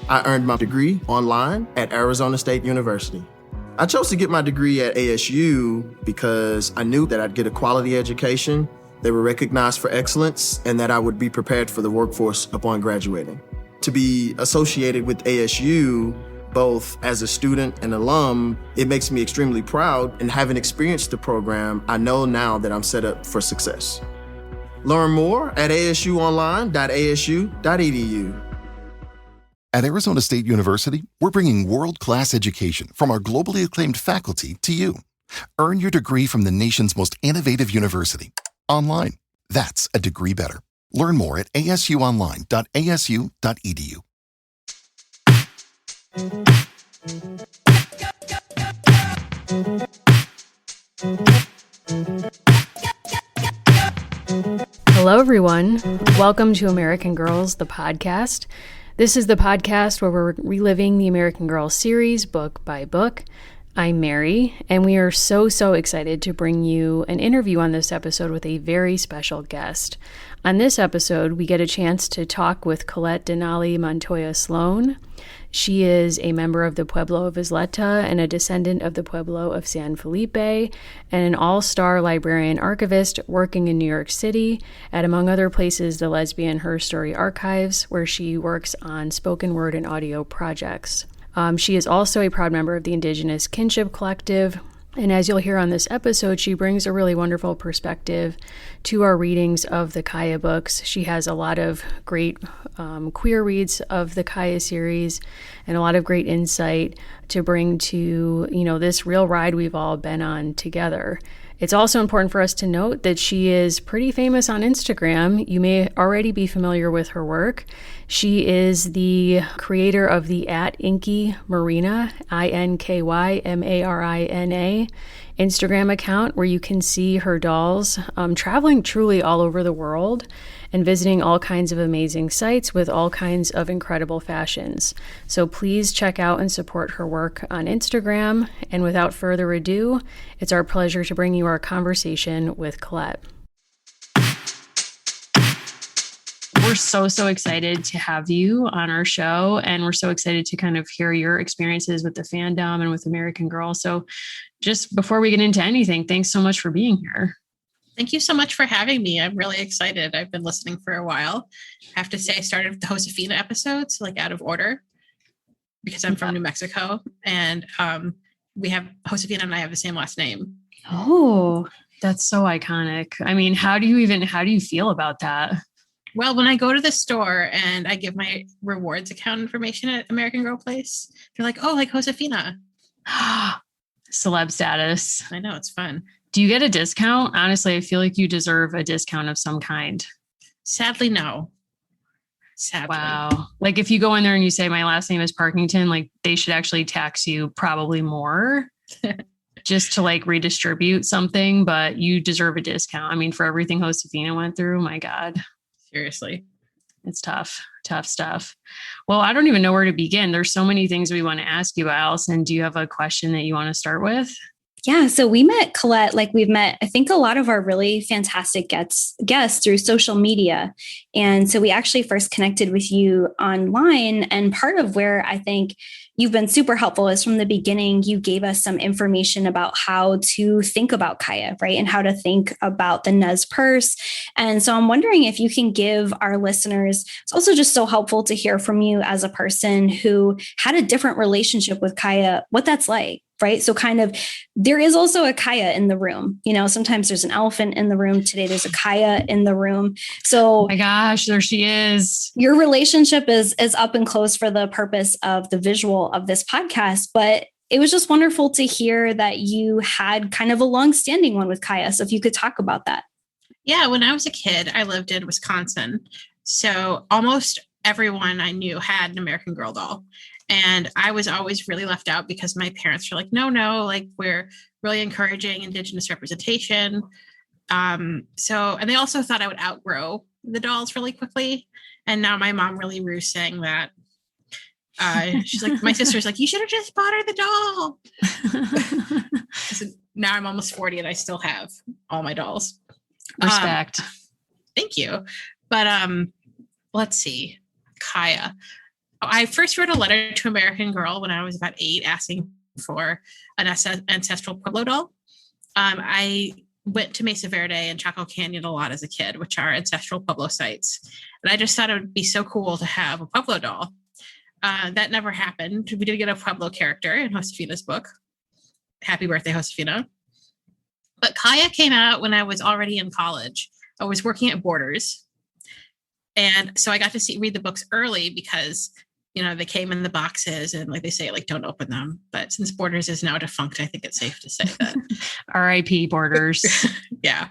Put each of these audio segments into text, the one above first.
I earned my degree online at Arizona State University. I chose to get my degree at ASU because I knew that I'd get a quality education, they were recognized for excellence, and that I would be prepared for the workforce upon graduating. To be associated with ASU, both as a student and alum, it makes me extremely proud, and having experienced the program, I know now that I'm set up for success. Learn more at asuonline.asu.edu. At Arizona State University, we're bringing world-class education from our globally acclaimed faculty to you. Earn your degree from the nation's most innovative university. Online. That's a degree better. Learn more at asuonline.asu.edu. Hello, everyone. Welcome to American Girls, the podcast. This is the podcast where we're reliving the American Girl series book by book. I'm Mary, and we are so excited to bring you an interview on this episode with a very special guest. On this episode, we get a chance to talk with Colette Denali Montoya-Sloan. She is a member of the Pueblo of Isleta and a descendant of the Pueblo of San Felipe, and an all-star librarian archivist working in New York City at, among other places, the Lesbian Her Story Archives, where she works on spoken word and audio projects. She is also a proud member of the Indigenous Kinship Collective, and as you'll hear on this episode, she brings a really wonderful perspective to our readings of the Kaya books. She has a lot of great queer reads of the Kaya series and a lot of great insight to bring to, this real ride we've all been on together. It's also important for us to note that she is pretty famous on Instagram. You may already be familiar with her work. She is the creator of the @Inky Marina, INKYMARINA, Instagram account, where you can see her dolls traveling truly all over the world and visiting all kinds of amazing sites with all kinds of incredible fashions. So please check out and support her work on Instagram. And without further ado, it's our pleasure to bring you our conversation with Colette. We're so excited to have you on our show, and we're so excited to kind of hear your experiences with the fandom and with American Girl. So just before we get into anything, thanks so much for being here. Thank you so much for having me. I'm really excited. I've been listening for a while. I have to say I started with the Josefina episodes, out of order, because I'm from New Mexico, and we have Josefina and I have the same last name. Oh, that's so iconic. I mean, how do you feel about that? Well, when I go to the store and I give my rewards account information at American Girl Place, they're like, oh, like Josefina. Celeb status. I know, it's fun. Do you get a discount? Honestly, I feel like you deserve a discount of some kind. Sadly, no. Sadly. Wow. Like if you go in there and you say my last name is Parkington, they should actually tax you probably more just to redistribute something, but you deserve a discount. I mean, for everything Josefina went through, my God. Seriously. It's tough stuff. Well, I don't even know where to begin. There's so many things we want to ask you about. Allison, do you have a question that you want to start with? Yeah. So we met Colette, we've met, I think, a lot of our really fantastic guests through social media. And so we actually first connected with you online. And part of where I think you've been super helpful is from the beginning, you gave us some information about how to think about Kaya, right? And how to think about the Nez Perce. And so I'm wondering if you can give our listeners, it's also just so helpful to hear from you as a person who had a different relationship with Kaya, what that's like. Right. So there is also a Kaya in the room. Sometimes there's an elephant in the room. Today, there's a Kaya in the room. So, oh my gosh, there she is. Your relationship is up and close for the purpose of the visual of this podcast. But it was just wonderful to hear that you had kind of a long-standing one with Kaya. So if you could talk about that. Yeah. When I was a kid, I lived in Wisconsin. So almost everyone I knew had an American Girl doll. And I was always really left out because my parents were like, no, we're really encouraging Indigenous representation. And they also thought I would outgrow the dolls really quickly. And now my mom really rues saying that. She's like, my sister's like, you should have just bought her the doll. So now I'm almost 40 and I still have all my dolls. Respect. Thank you. But let's see. Kaya. I first wrote a letter to American Girl when I was about 8, asking for an ancestral Pueblo doll. I went to Mesa Verde and Chaco Canyon a lot as a kid, which are ancestral Pueblo sites. And I just thought it would be so cool to have a Pueblo doll. That never happened. We did get a Pueblo character in Josefina's book. Happy birthday, Josefina. But Kaya came out when I was already in college. I was working at Borders. And so I got to read the books early because, they came in the boxes and like they say, like, don't open them. But since Borders is now defunct, I think it's safe to say that. R.I.P. Borders. Yeah.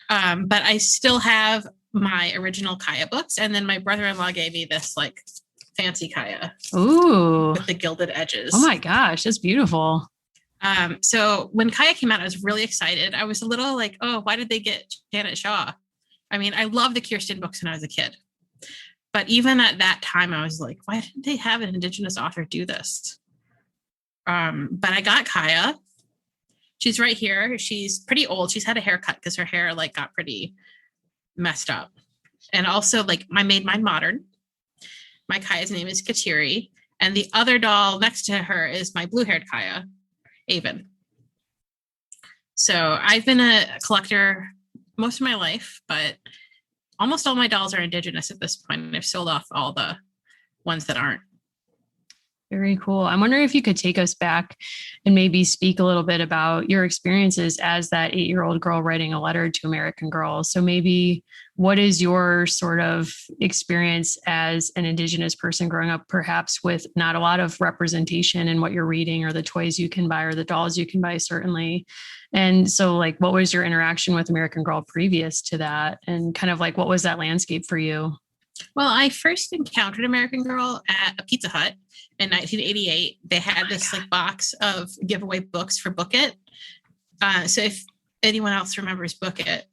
But I still have my original Kaya books. And then my brother-in-law gave me this like fancy Kaya. Ooh. With the gilded edges. Oh my gosh, that's beautiful. So when Kaya came out, I was really excited. I was a little like, oh, why did they get Janet Shaw? I mean, I love the Kirsten books when I was a kid. But even at that time, I was like, why didn't they have an Indigenous author do this? But I got Kaya. She's right here. She's pretty old. She's had a haircut because her hair like got pretty messed up. And also like I made mine modern. My Kaya's name is Kateri. And the other doll next to her is my blue-haired Kaya, Avon. So I've been a collector most of my life, but almost all my dolls are Indigenous at this point. And I've sold off all the ones that aren't. Very cool. I'm wondering if you could take us back and maybe speak a little bit about your experiences as that 8-year-old girl writing a letter to American Girl. So maybe what is your sort of experience as an Indigenous person growing up, perhaps with not a lot of representation in what you're reading or the toys you can buy or the dolls you can buy, certainly. And so like, what was your interaction with American Girl previous to that? And kind of like, what was that landscape for you? Well, I first encountered American Girl at a Pizza Hut in 1988. They had this like box of giveaway books for Book It. So if anyone else remembers Book It.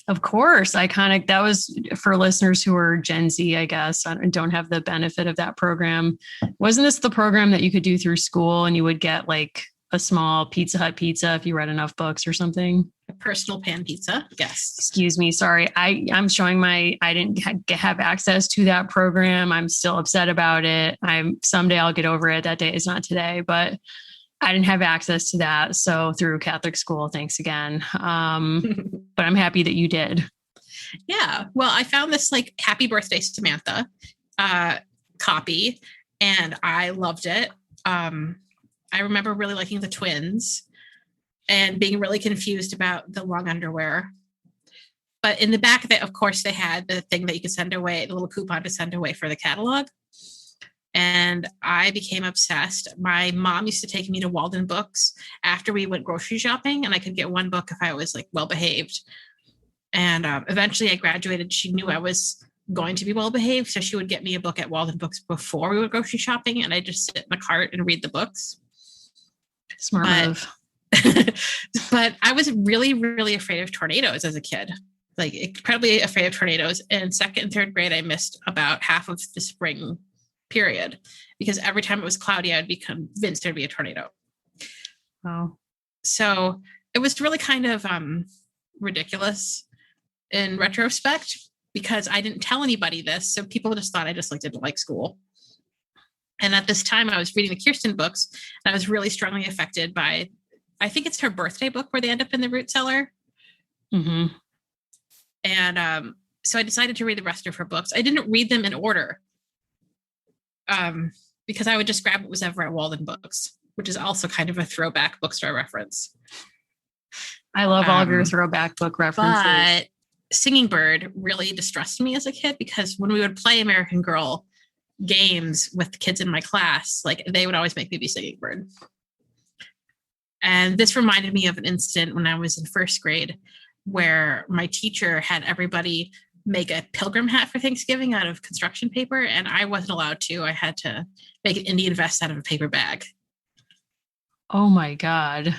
Of course, iconic. That was for listeners who are Gen Z, I guess, and don't have the benefit of that program. Wasn't this the program that you could do through school and you would get like a small Pizza Hut pizza if you read enough books or something? A personal pan pizza. Yes. Excuse me. Sorry. I'm showing I didn't have access to that program. I'm still upset about it. Someday I'll get over it. That day is not today, but I didn't have access to that. So through Catholic school, thanks again. But I'm happy that you did. Yeah. Well, I found this like Happy Birthday Samantha copy and I loved it. I remember really liking the twins and being really confused about the long underwear. But in the back of it, of course, they had the thing that you could send away, the little coupon to send away for the catalog. And I became obsessed. My mom used to take me to Walden Books after we went grocery shopping, and I could get one book if I was like well behaved. And eventually I graduated. She knew I was going to be well behaved, so she would get me a book at Walden Books before we went grocery shopping, and I just sit in the cart and read the books. Smart move. But I was really, really afraid of tornadoes as a kid. Like incredibly afraid of tornadoes. In second and third grade, I missed about half of the spring period because every time it was cloudy, I'd be convinced there'd be a tornado. Wow. So it was really kind of ridiculous in retrospect because I didn't tell anybody this. So people just thought I just didn't like school. And at this time I was reading the Kirsten books and I was really strongly affected by, I think it's her birthday book where they end up in the root cellar. Mm-hmm. And so I decided to read the rest of her books. I didn't read them in order because I would just grab what was ever at Walden Books, which is also kind of a throwback bookstore reference. I love all of your throwback book references. But Singing Bird really distressed me as a kid because when we would play American Girl games with the kids in my class, they would always make me be Singing Bird. And this reminded me of an incident when I was in first grade where my teacher had everybody make a pilgrim hat for Thanksgiving out of construction paper, and I wasn't allowed to. I had to make an Indian vest out of a paper bag. Oh my God.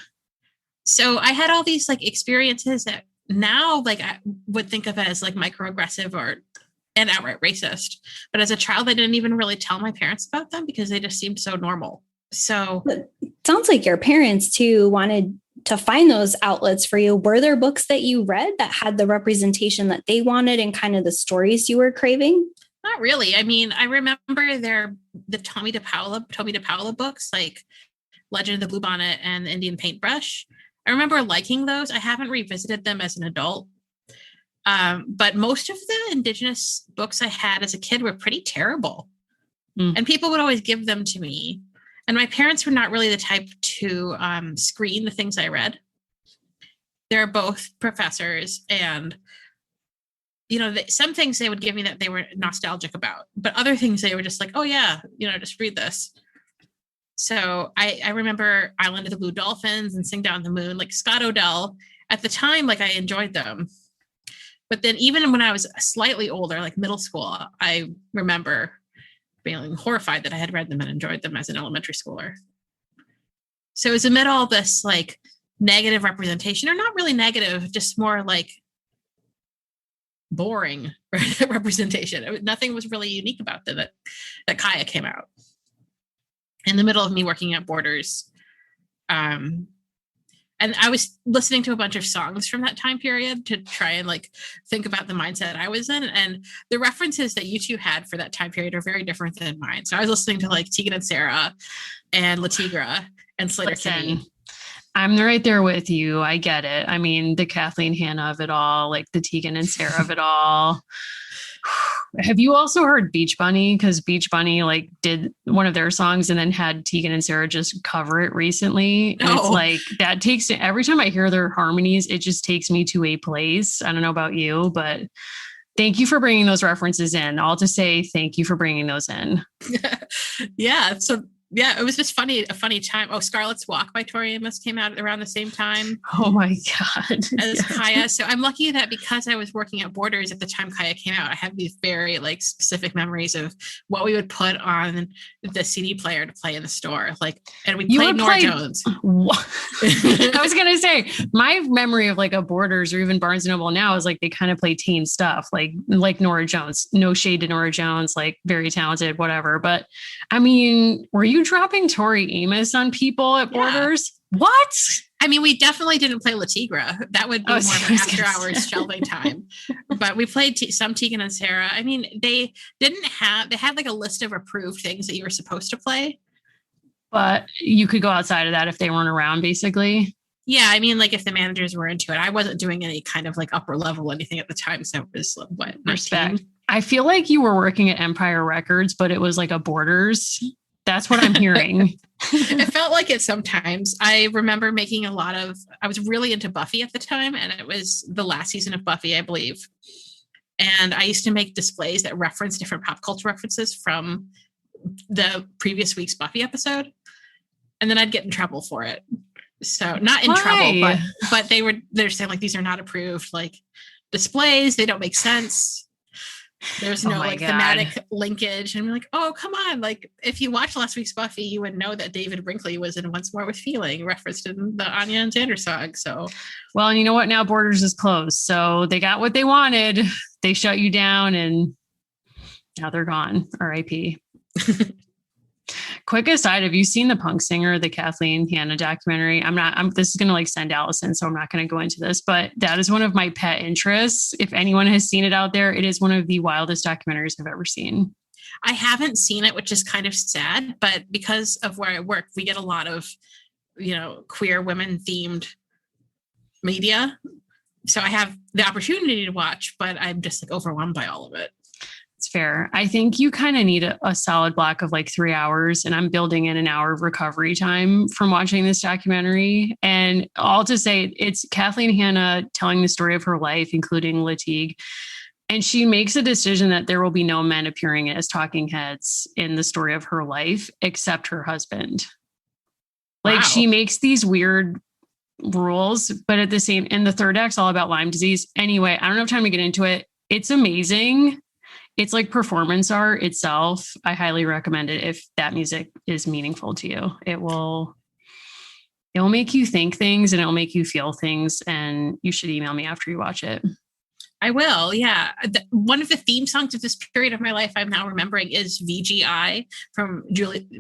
So I had all these experiences that now I would think of as microaggressive and outright racist. But as a child, I didn't even really tell my parents about them because they just seemed so normal. So it sounds like your parents too wanted to find those outlets for you. Were there books that you read that had the representation that they wanted and kind of the stories you were craving? I Not really. I mean, I remember the Tommy DePaola books, like Legend of the Bluebonnet and the Indian Paintbrush. I remember liking those. I haven't revisited them as an adult. But most of the Indigenous books I had as a kid were pretty terrible. And people would always give them to me. And my parents were not really the type to screen the things I read. They're both professors, and some things they would give me that they were nostalgic about, but other things they were just like, oh yeah, just read this. So I remember Island of the Blue Dolphins and Sing Down the Moon, like Scott Odell. At the time, like I enjoyed them. But then even when I was slightly older, like middle school, I remember being horrified that I had read them and enjoyed them as an elementary schooler. So it was amid all this like negative representation, or not really negative, just more like boring representation. Nothing was really unique about them that Kaya came out. In the middle of me working at Borders. And I was listening to a bunch of songs from that time period to try and like think about the mindset I was in. And the references that you two had for that time period are very different than mine. So I was listening to like Tegan and Sarah and La Tigra and Slater Kinney. I'm right there with you. I get it. I mean, the Kathleen Hanna of it all, like the Tegan and Sarah of it all. Have you also heard Beach Bunny? Because Beach Bunny like did one of their songs and then had Tegan and Sarah just cover it recently. And it's like that takes every time I hear their harmonies, it just takes me to a place. I don't know about you, but thank you for bringing those references in. I'll just say thank you for bringing those in. Yeah. So yeah, it was just a funny time. Oh, Scarlet's Walk by Tori Amos came out around the same time. Oh my God. As Kaya. So I'm lucky that because I was working at Borders at the time Kaya came out, I have these very like specific memories of what we would put on the CD player to play in the store. Like, and we played Nora Jones. What? I was going to say my memory of like a Borders or even Barnes & Noble now is like, they kind of play teen stuff like Nora Jones. No shade to Nora Jones, like very talented, whatever. But I mean, were you dropping Tori Amos on people at Borders? What? I mean, we definitely didn't play La Tigra. That would be more of an after hours shelving time. But we played some Tegan and Sarah. I mean, they had like a list of approved things that you were supposed to play. But you could go outside of that if they weren't around, basically. Yeah, I mean, like if the managers were into it. I wasn't doing any kind of like upper level anything at the time. So it was what? Respect. I feel like you were working at Empire Records, but it was like a Borders. That's what I'm hearing. It felt like it sometimes. I remember I was really into Buffy at the time, and it was the last season of Buffy, I believe. And I used to make displays that reference different pop culture references from the previous week's Buffy episode. And then I'd get in trouble for it. So not in trouble, but they're saying like, these are not approved, like displays. They don't make sense. There's no thematic linkage. And we're like, oh, come on. Like if you watched last week's Buffy, you would know that David Brinkley was in Once More with Feeling, referenced in the Anya and Xander song. So, well, and you know what? Now Borders is closed. So they got what they wanted. They shut you down and now they're gone. RIP. Quick aside, have you seen The Punk Singer, the Kathleen Hanna documentary? This is going to like send Allison, so I'm not going to go into this, but that is one of my pet interests. If anyone has seen it out there, it is one of the wildest documentaries I've ever seen. I haven't seen it, which is kind of sad, but because of where I work, we get a lot of, queer women themed media. So I have the opportunity to watch, but I'm just like overwhelmed by all of it. It's fair. I think you kind of need a solid block of like 3 hours, and I'm building in an hour of recovery time from watching this documentary. And all to say, it's Kathleen Hanna telling the story of her life, including Latigue. And she makes a decision that there will be no men appearing as talking heads in the story of her life, except her husband. Like she makes these weird rules, but and the third act's all about Lyme disease. Anyway, I don't have time to get into it. It's amazing. It's like performance art itself. I highly recommend it if that music is meaningful to you. It'll make you think things and it'll make you feel things, and you should email me after you watch it. I will. Yeah. One of the theme songs of this period of my life I'm now remembering is VGI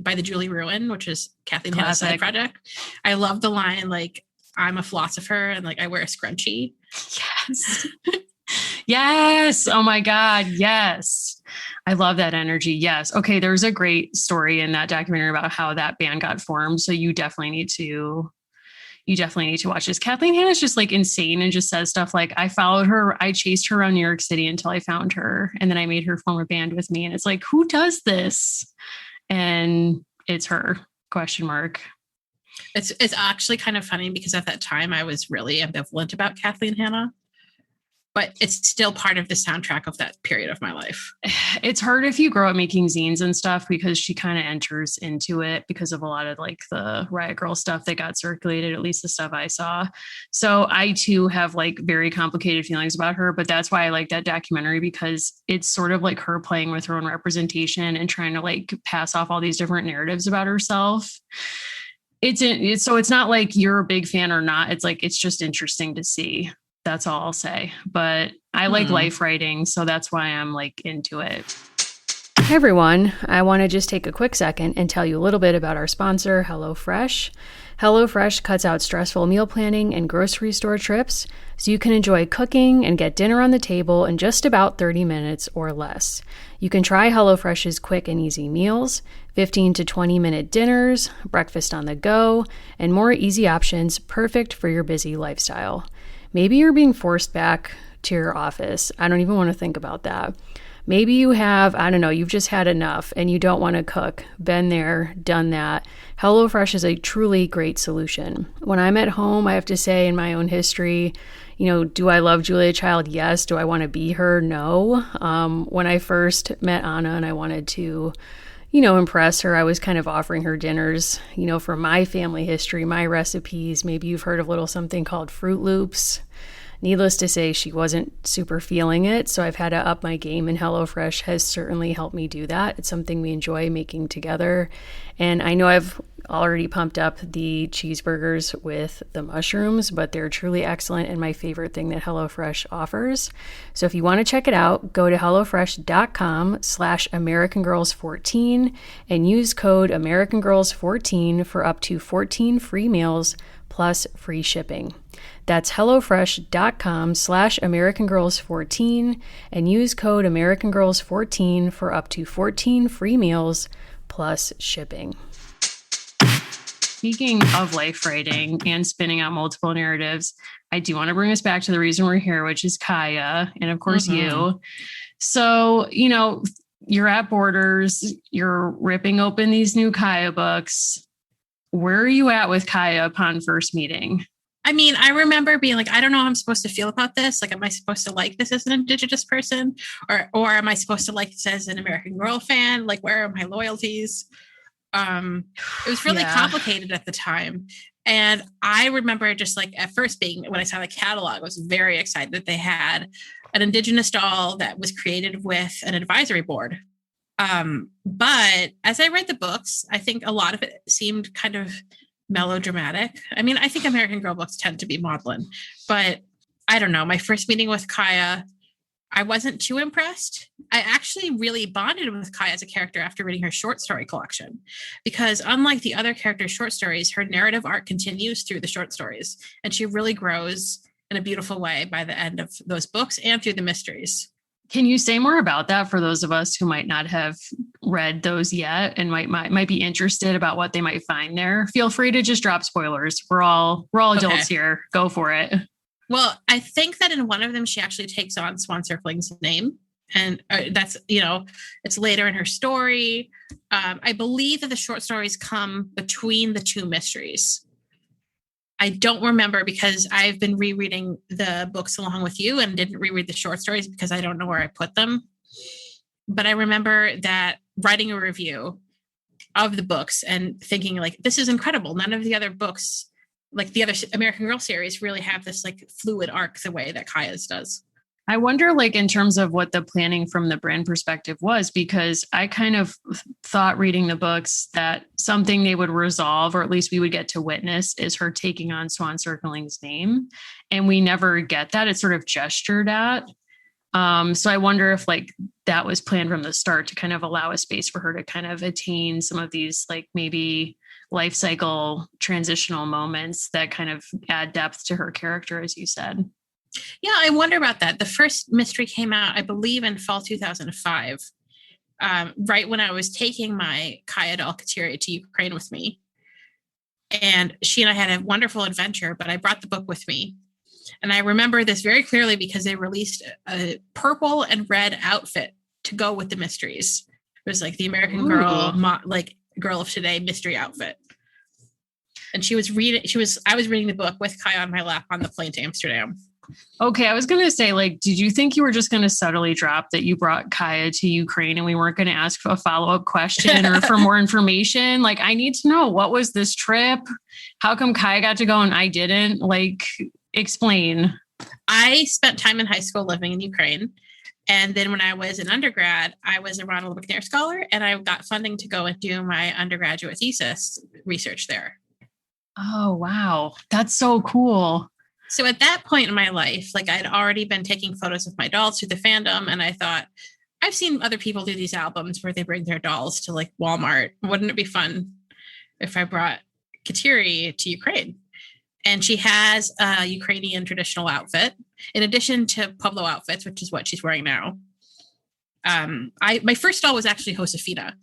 by the Julie Ruin, which is Kathleen Hanna's side project. I love the line, like, I'm a philosopher and like I wear a scrunchie. Yes. Yes. Oh my God. Yes. I love that energy. Yes. Okay. There's a great story in that documentary about how that band got formed. So you definitely need to watch this. Kathleen Hanna's just like insane and just says stuff like, I followed her, I chased her around New York City until I found her. And then I made her form a band with me. And it's like, who does this? And it's her, question mark. It's actually kind of funny because at that time I was really ambivalent about Kathleen Hanna, but it's still part of the soundtrack of that period of my life. It's hard if you grow up making zines and stuff because she kind of enters into it because of a lot of like the Riot Girl stuff that got circulated, at least the stuff I saw. So I too have like very complicated feelings about her, but that's why I like that documentary, because it's sort of like her playing with her own representation and trying to like pass off all these different narratives about herself. So it's not like you're a big fan or not. It's like, it's just interesting to see. That's all I'll say. But I like life writing, so that's why I'm like into it. Hey everyone, I want to just take a quick second and tell you a little bit about our sponsor, HelloFresh. HelloFresh cuts out stressful meal planning and grocery store trips so you can enjoy cooking and get dinner on the table in just about 30 minutes or less. You can try HelloFresh's quick and easy meals, 15 to 20 minute dinners, breakfast on the go, and more easy options perfect for your busy lifestyle. Maybe you're being forced back to your office. I don't even want to think about that. Maybe you have, I don't know, you've just had enough and you don't want to cook. Been there, done that. HelloFresh is a truly great solution. When I'm at home, I have to say in my own history, do I love Julia Child? Yes. Do I want to be her? No. When I first met Anna and I wanted to impress her, I was kind of offering her dinners, from my family history, my recipes. Maybe you've heard of a little something called Fruit Loops. Needless to say, she wasn't super feeling it, so I've had to up my game, and HelloFresh has certainly helped me do that. It's something we enjoy making together, and I know I've already pumped up the cheeseburgers with the mushrooms, but they're truly excellent and my favorite thing that HelloFresh offers. So if you want to check it out, go to HelloFresh.com/AmericanGirls14 and use code AmericanGirls14 for up to 14 free meals plus free shipping. That's HelloFresh.com/AmericanGirls14 and use code AmericanGirls14 for up to 14 free meals plus shipping. Speaking of life writing and spinning out multiple narratives, I do want to bring us back to the reason we're here, which is Kaya, and of course you. So, you're at Borders, you're ripping open these new Kaya books. Where are you at with Kaya upon first meeting? I mean, I remember being like, I don't know how I'm supposed to feel about this. Like, am I supposed to like this as an Indigenous person? Or am I supposed to like this as an American Girl fan? Like, where are my loyalties? It was really complicated at the time. And I remember just like at first when I saw the catalog, I was very excited that they had an Indigenous doll that was created with an advisory board. But as I read the books, I think a lot of it seemed kind of melodramatic. I mean, I think American Girl books tend to be maudlin, but I don't know. My first meeting with Kaya, I wasn't too impressed. I actually really bonded with Kaya as a character after reading her short story collection, because unlike the other characters' short stories, her narrative arc continues through the short stories, and she really grows in a beautiful way by the end of those books and through the mysteries. Can you say more about that for those of us who might not have read those yet and might be interested about what they might find there? Feel free to just drop spoilers. We're all adults here. Go for it. Well, I think that in one of them, she actually takes on Swan Circling's name. And that's, it's later in her story. I believe that the short stories come between the two mysteries. I don't remember because I've been rereading the books along with you and didn't reread the short stories because I don't know where I put them. But I remember that writing a review of the books and thinking like, this is incredible. None of the other books, like the other American Girl series, really have this like fluid arc the way that Kaya's does. I wonder, like, in terms of what the planning from the brand perspective was, because I kind of thought reading the books that something they would resolve, or at least we would get to witness, is her taking on Swan Circling's name. And we never get that. It's sort of gestured at. So I wonder if like that was planned from the start to kind of allow a space for her to kind of attain some of these like maybe life cycle transitional moments that kind of add depth to her character, as you said. Yeah, I wonder about that. The first mystery came out, I believe, in fall 2005, right when I was taking my Kaya doll Kateri to Ukraine with me. And she and I had a wonderful adventure, but I brought the book with me. And I remember this very clearly because they released a purple and red outfit to go with the mysteries. It was like the American Girl, like Girl of Today mystery outfit. And I was reading the book with Kaya on my lap on the plane to Amsterdam. Okay, I was going to say, like, did you think you were just going to subtly drop that you brought Kaya to Ukraine and we weren't going to ask for a follow-up question or for more information? Like, I need to know, what was this trip? How come Kaya got to go and I didn't? Like, explain. I spent time in high school living in Ukraine. And then when I was an undergrad, I was a Ronald McNair Scholar, and I got funding to go and do my undergraduate thesis research there. Oh, wow. That's so cool. So at that point in my life, like, I'd already been taking photos of my dolls through the fandom. And I thought, I've seen other people do these albums where they bring their dolls to like Walmart. Wouldn't it be fun if I brought Kateri to Ukraine? And she has a Ukrainian traditional outfit, in addition to Pueblo outfits, which is what she's wearing now. My first doll was actually Josefina.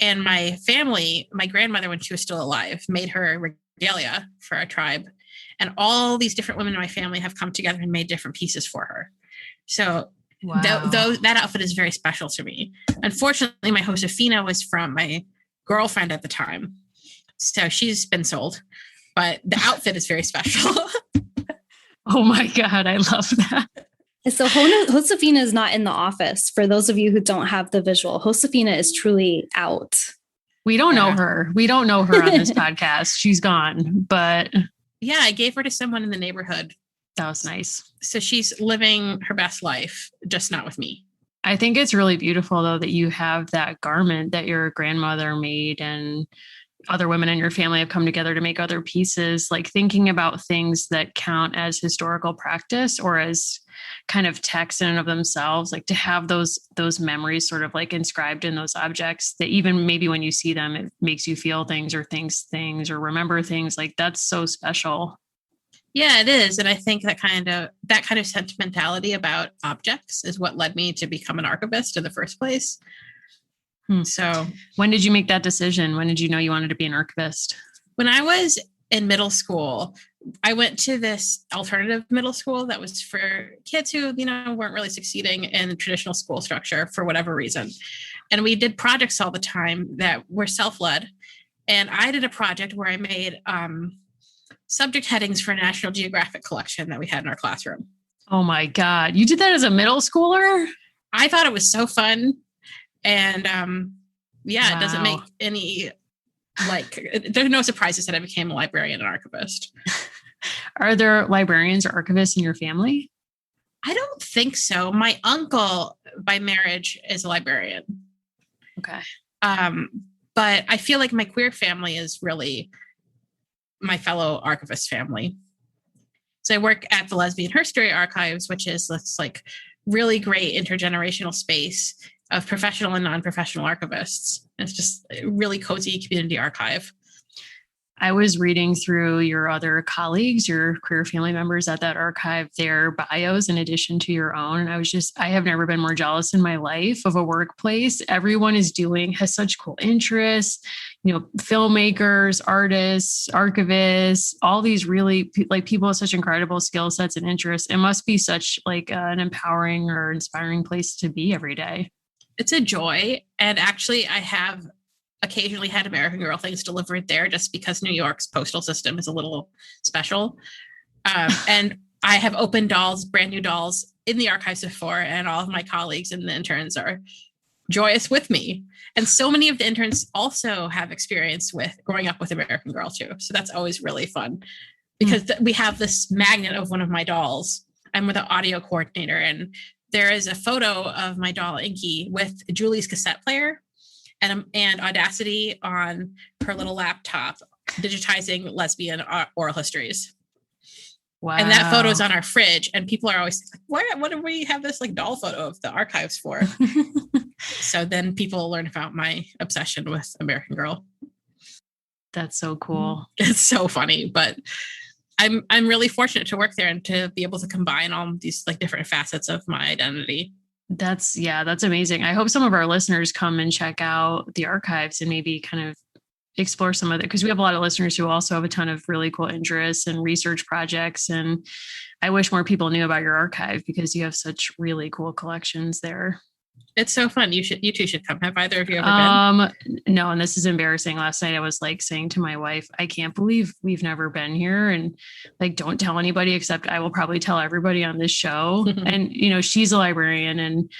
And my family, my grandmother, when she was still alive, made her regalia for our tribe. And all these different women in my family have come together and made different pieces for her. So wow. That outfit is very special to me. Unfortunately, my Josefina was from my girlfriend at the time. So she's been sold. But the outfit is very special. Oh my God, I love that. So Josefina is not in the office. For those of you who don't have the visual, Josefina is truly out. We don't know her. We don't know her on this podcast. She's gone, but... Yeah, I gave her to someone in the neighborhood. That was nice. So she's living her best life, just not with me. I think it's really beautiful, though, that you have that garment that your grandmother made and other women in your family have come together to make other pieces, like thinking about things that count as historical practice or as kind of text in and of themselves, like to have those memories sort of like inscribed in those objects that even maybe when you see them, it makes you feel things or things or remember things. Like, that's so special. Yeah, it is. And I think that kind of sentimentality about objects is what led me to become an archivist in the first place. So when did you make that decision? When did you know you wanted to be an archivist? When I was in middle school, I went to this alternative middle school that was for kids who, weren't really succeeding in the traditional school structure for whatever reason. And we did projects all the time that were self-led. And I did a project where I made subject headings for a National Geographic collection that we had in our classroom. Oh my God. You did that as a middle schooler? I thought it was so fun. And wow. It doesn't make any, there's no surprises that I became a librarian and archivist. Are there librarians or archivists in your family? I don't think so. My uncle by marriage is a librarian. Okay. But I feel like my queer family is really my fellow archivist family. So I work at the Lesbian Herstory Archives, which is this like really great intergenerational space of professional and non-professional archivists. It's just a really cozy community archive. I was reading through your other colleagues, your queer family members at that archive, their bios in addition to your own. And I have never been more jealous in my life of a workplace. Everyone has such cool interests, filmmakers, artists, archivists, all these really like people with such incredible skill sets and interests. It must be such like an empowering or inspiring place to be every day. It's a joy. And actually I have occasionally had American Girl things delivered there just because New York's postal system is a little special. And I have opened dolls, brand new dolls in the archives before, and all of my colleagues and the interns are joyous with me. And so many of the interns also have experience with growing up with American Girl too. So that's always really fun because we have this magnet of one of my dolls. I'm with an audio coordinator, and there is a photo of my doll Inky with Julie's cassette player and Audacity on her little laptop, digitizing lesbian oral histories. Wow. And that photo is on our fridge, and people are always like, what do we have this like doll photo of the archives for? So then people learn about my obsession with American Girl. That's so cool. It's so funny, but I'm really fortunate to work there and to be able to combine all these like different facets of my identity. That's amazing. I hope some of our listeners come and check out the archives and maybe kind of explore some of it, because we have a lot of listeners who also have a ton of really cool interests and research projects. And I wish more people knew about your archive because you have such really cool collections there. It's so fun. You two should come. Have either of you ever been? No, and this is embarrassing. Last night I was like saying to my wife, I can't believe we've never been here, and like, don't tell anybody, except I will probably tell everybody on this show. And, you know, she's a librarian, and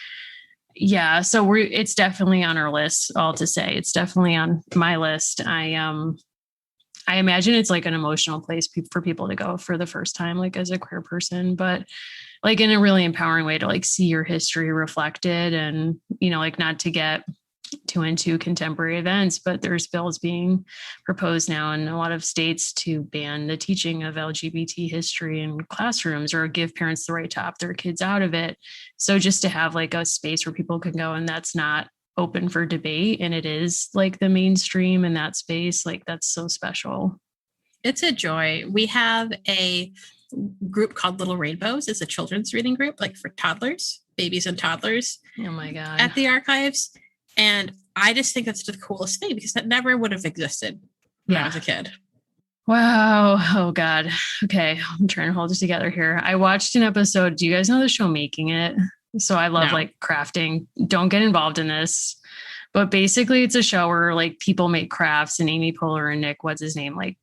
yeah, so it's definitely on our list. All to say, it's definitely on my list. I imagine it's like an emotional place for people to go for the first time, like as a queer person, but like in a really empowering way to like see your history reflected, and, you know, like not to get too into contemporary events, but there's bills being proposed now in a lot of states to ban the teaching of LGBT history in classrooms or give parents the right to opt their kids out of it. So just to have like a space where people can go and that's not open for debate, and it is like the mainstream in that space, like that's so special. It's a joy. We have a group called Little Rainbows. It's a children's reading group, like for toddlers, babies and toddlers. Oh my God. At the archives. And I just think that's the coolest thing because that never would have existed when I was a kid. Wow. Oh God. Okay. I'm trying to hold it together here. I watched an episode. Do you guys know the show Making It? So I love like crafting. Don't get involved in this. But basically it's a show where like people make crafts, and Amy Poehler and Nick, what's his name, like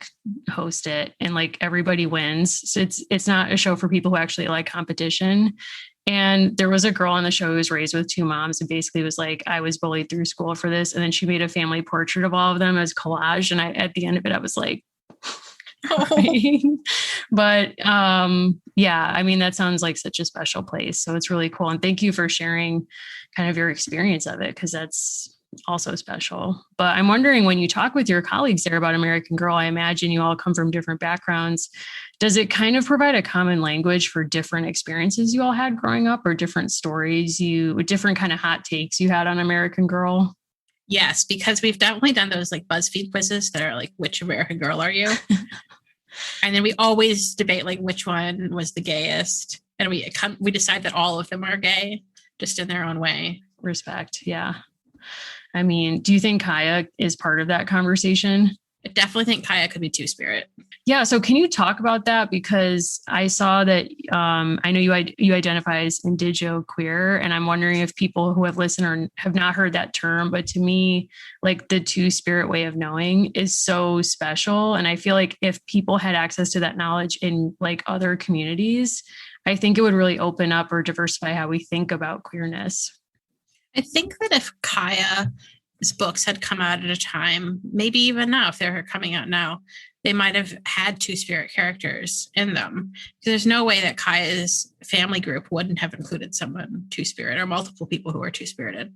host it, and like everybody wins. So it's not a show for people who actually like competition. And there was a girl on the show who was raised with two moms and basically was like, I was bullied through school for this. And then she made a family portrait of all of them as collage. And at the end of it, I was like, but yeah, I mean, that sounds like such a special place. So it's really cool. And thank you for sharing kind of your experience of it, because that's also special. But I'm wondering, when you talk with your colleagues there about American Girl, I imagine you all come from different backgrounds. Does it kind of provide a common language for different experiences you all had growing up, or different stories different kind of hot takes you had on American Girl? Yes, because we've definitely done those like BuzzFeed quizzes that are like, which American Girl are you? And then we always debate like which one was the gayest. And we decide that all of them are gay, just in their own way. Respect. Yeah. I mean, do you think Kaya is part of that conversation? I definitely think Kaya could be Two-Spirit. Yeah. So can you talk about that? Because I saw that I know you identify as indigio-queer, and I'm wondering if people who have listened or have not heard that term, but to me, like the Two-Spirit way of knowing is so special. And I feel like if people had access to that knowledge in like other communities, I think it would really open up or diversify how we think about queerness. I think that if Kaya's books had come out at a time, maybe even now, if they're coming out now, they might have had Two-Spirit characters in them. Because there's no way that Kaya's family group wouldn't have included someone Two-Spirit or multiple people who are Two-Spirited.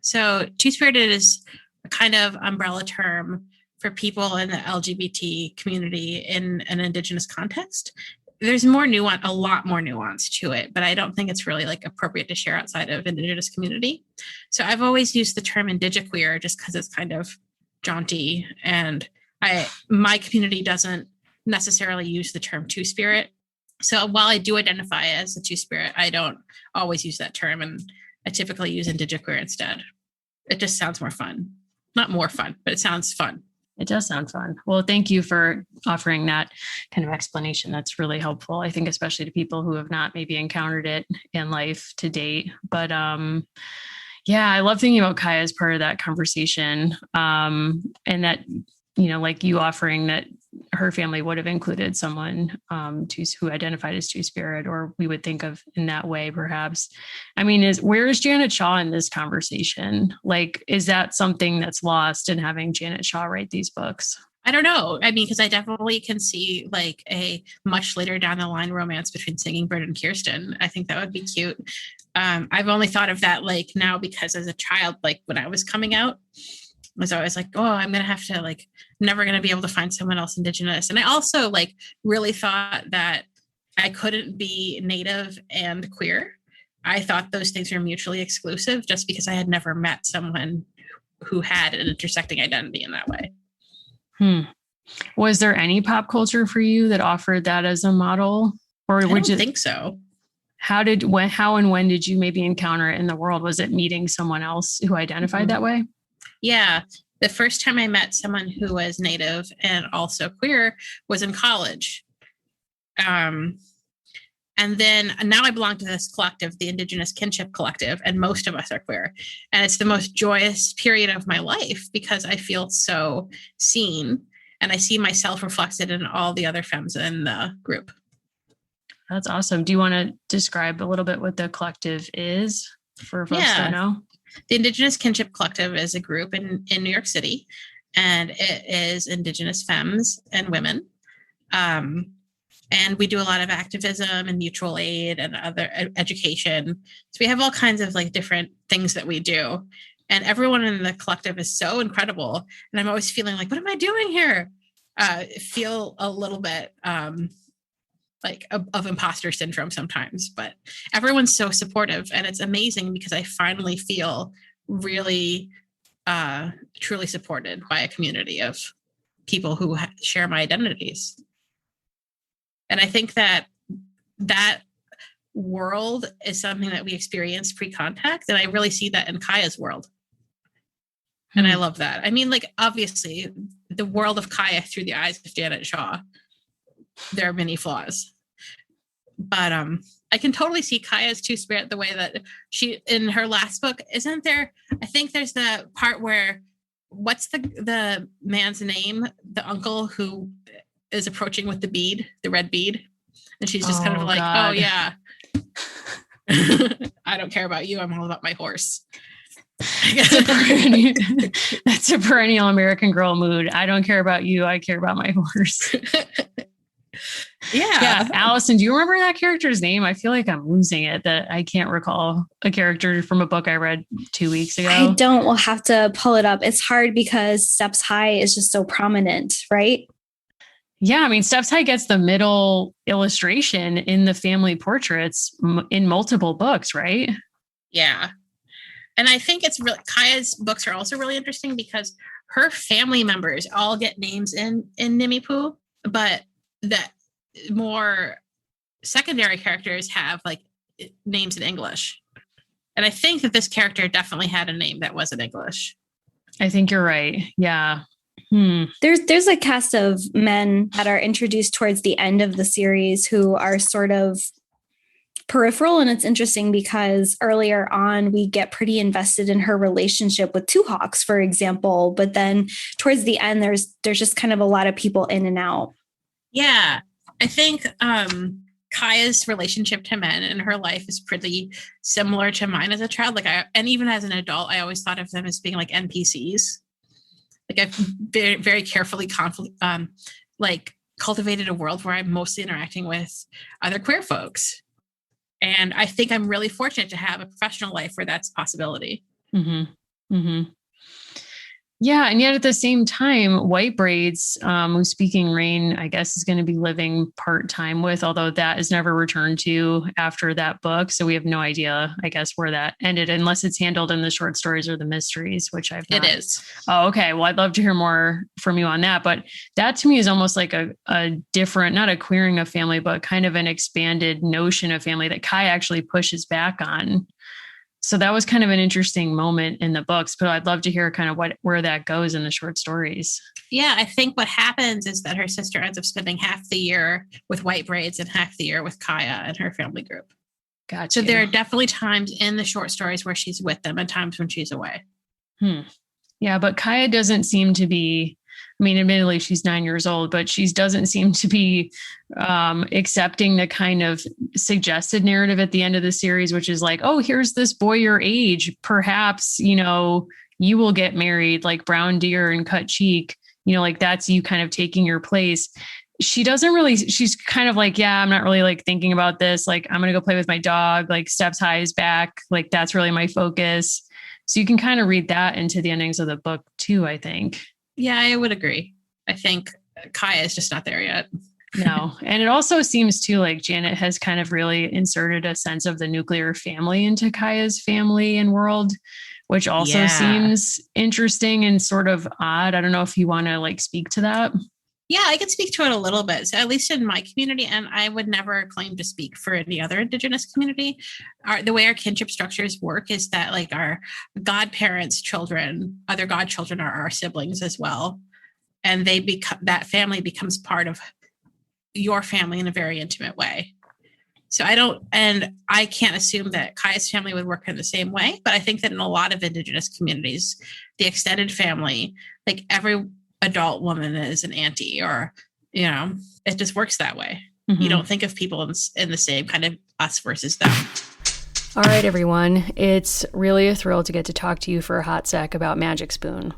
So Two-Spirited is a kind of umbrella term for people in the LGBT community in an Indigenous context. There's more nuance, a lot more nuance to it, but I don't think it's really like appropriate to share outside of Indigenous community. So I've always used the term indigiqueer just because it's kind of jaunty, and my community doesn't necessarily use the term Two-Spirit. So while I do identify as a Two-Spirit, I don't always use that term, and I typically use indigiqueer instead. It just sounds more fun. Not more fun, but it sounds fun. It does sound fun. Well, thank you for offering that kind of explanation. That's really helpful, I think, especially to people who have not maybe encountered it in life to date. But yeah, I love thinking about Kaya as part of that conversation, and that, you know, like you offering that her family would have included someone who identified as Two-Spirit, or we would think of in that way, perhaps. I mean, where is Janet Shaw in this conversation? Like, is that something that's lost in having Janet Shaw write these books? I don't know. I mean, because I definitely can see like a much later down the line romance between Singing Bird and Kirsten. I think that would be cute. I've only thought of that like now because as a child, like when I was coming out, I was always like, oh, I'm going to have to like, never going to be able to find someone else Indigenous. And I also like really thought that I couldn't be Native and queer. I thought those things were mutually exclusive just because I had never met someone who had an intersecting identity in that way. Was there any pop culture for you that offered that as a model? Or I would don't you think so. how and when did you maybe encounter it in the world? Was it meeting someone else who identified that way? Yeah. The first time I met someone who was Native and also queer was in college. And then now I belong to this collective, the Indigenous Kinship Collective, and most of us are queer. And it's the most joyous period of my life because I feel so seen and I see myself reflected in all the other femmes in the group. That's awesome. Do you want to describe a little bit what the collective is for folks who don't know? The Indigenous Kinship Collective is a group in New York City, and it is Indigenous femmes and women. And we do a lot of activism and mutual aid and other education. So we have all kinds of like different things that we do. And everyone in the collective is so incredible. And I'm always feeling like, what am I doing here? Feel a little bit like of imposter syndrome sometimes, but everyone's so supportive. And it's amazing because I finally feel really truly supported by a community of people who share my identities. And I think that world is something that we experience pre-contact. And I really see that in Kaya's world. And I love that. I mean, like, obviously, the world of Kaya through the eyes of Janet Shaw, there are many flaws. But I can totally see Kaya's two-spirit the way that she, in her last book, isn't there? I think there's the part where, what's the man's name? The uncle who is approaching with the red bead. And she's just kind of like, God. Oh yeah. I don't care about you. I'm all about my horse. That's a perennial American girl mood. I don't care about you. I care about my horse. Yeah. Allison, do you remember that character's name? I feel like I'm losing it, that I can't recall a character from a book I read 2 weeks ago. I don't. We'll have to pull it up. It's hard because Steps High is just so prominent, right? Yeah, I mean, Steps High gets the middle illustration in the family portraits in multiple books, right? Yeah. And I think it's really, Kaya's books are also really interesting because her family members all get names in Nimipu, but the more secondary characters have like names in English. And I think that this character definitely had a name that wasn't English. I think you're right. Yeah. There's a cast of men that are introduced towards the end of the series who are sort of peripheral. And it's interesting because earlier on, we get pretty invested in her relationship with Two Hawks, for example. But then towards the end, there's just kind of a lot of people in and out. Yeah, I think Kaya's relationship to men in her life is pretty similar to mine as a child. And even as an adult, I always thought of them as being like NPCs. Like I've very, very carefully cultivated a world where I'm mostly interacting with other queer folks. And I think I'm really fortunate to have a professional life where that's a possibility. Mm-hmm. Mm-hmm. Yeah. And yet at the same time, White Braids, who Speaking Rain, I guess, is going to be living part-time with, although that is never returned to after that book. So we have no idea, I guess, where that ended, unless it's handled in the short stories or the mysteries, which I've not. It is. Oh, okay. Well, I'd love to hear more from you on that. But that to me is almost like a different, not a queering of family, but kind of an expanded notion of family that Kai actually pushes back on. So that was kind of an interesting moment in the books, but I'd love to hear kind of where that goes in the short stories. Yeah, I think what happens is that her sister ends up spending half the year with White Braids and half the year with Kaya and her family group. Gotcha. So there are definitely times in the short stories where she's with them and times when she's away. Yeah, but Kaya doesn't seem to be, I mean, admittedly, she's 9 years old, but she doesn't seem to be accepting the kind of suggested narrative at the end of the series, which is like, oh, here's this boy your age. Perhaps, you will get married like Brown Deer and Cut Cheek, like that's you kind of taking your place. She doesn't really, she's kind of like, yeah, I'm not really like thinking about this. Like, I'm going to go play with my dog, like Steps High is back. Like, that's really my focus. So you can kind of read that into the endings of the book too, I think. Yeah, I would agree. I think Kaya is just not there yet. No. And it also seems too like Janet has kind of really inserted a sense of the nuclear family into Kaya's family and world, which also seems interesting and sort of odd. I don't know if you want to like speak to that. Yeah, I can speak to it a little bit. So at least in my community, and I would never claim to speak for any other Indigenous community, the way our kinship structures work is that like our godparents' children, other godchildren are our siblings as well. And that family becomes part of your family in a very intimate way. So I can't assume that Kaya's family would work in the same way, but I think that in a lot of Indigenous communities, the extended family, like every adult woman is an auntie, or, it just works that way. You don't think of people in the same kind of us versus them. All right, everyone. It's really a thrill to get to talk to you for a hot sec about Magic Spoon.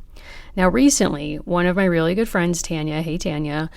Now, recently, one of my really good friends, Tanya, hey Tanya,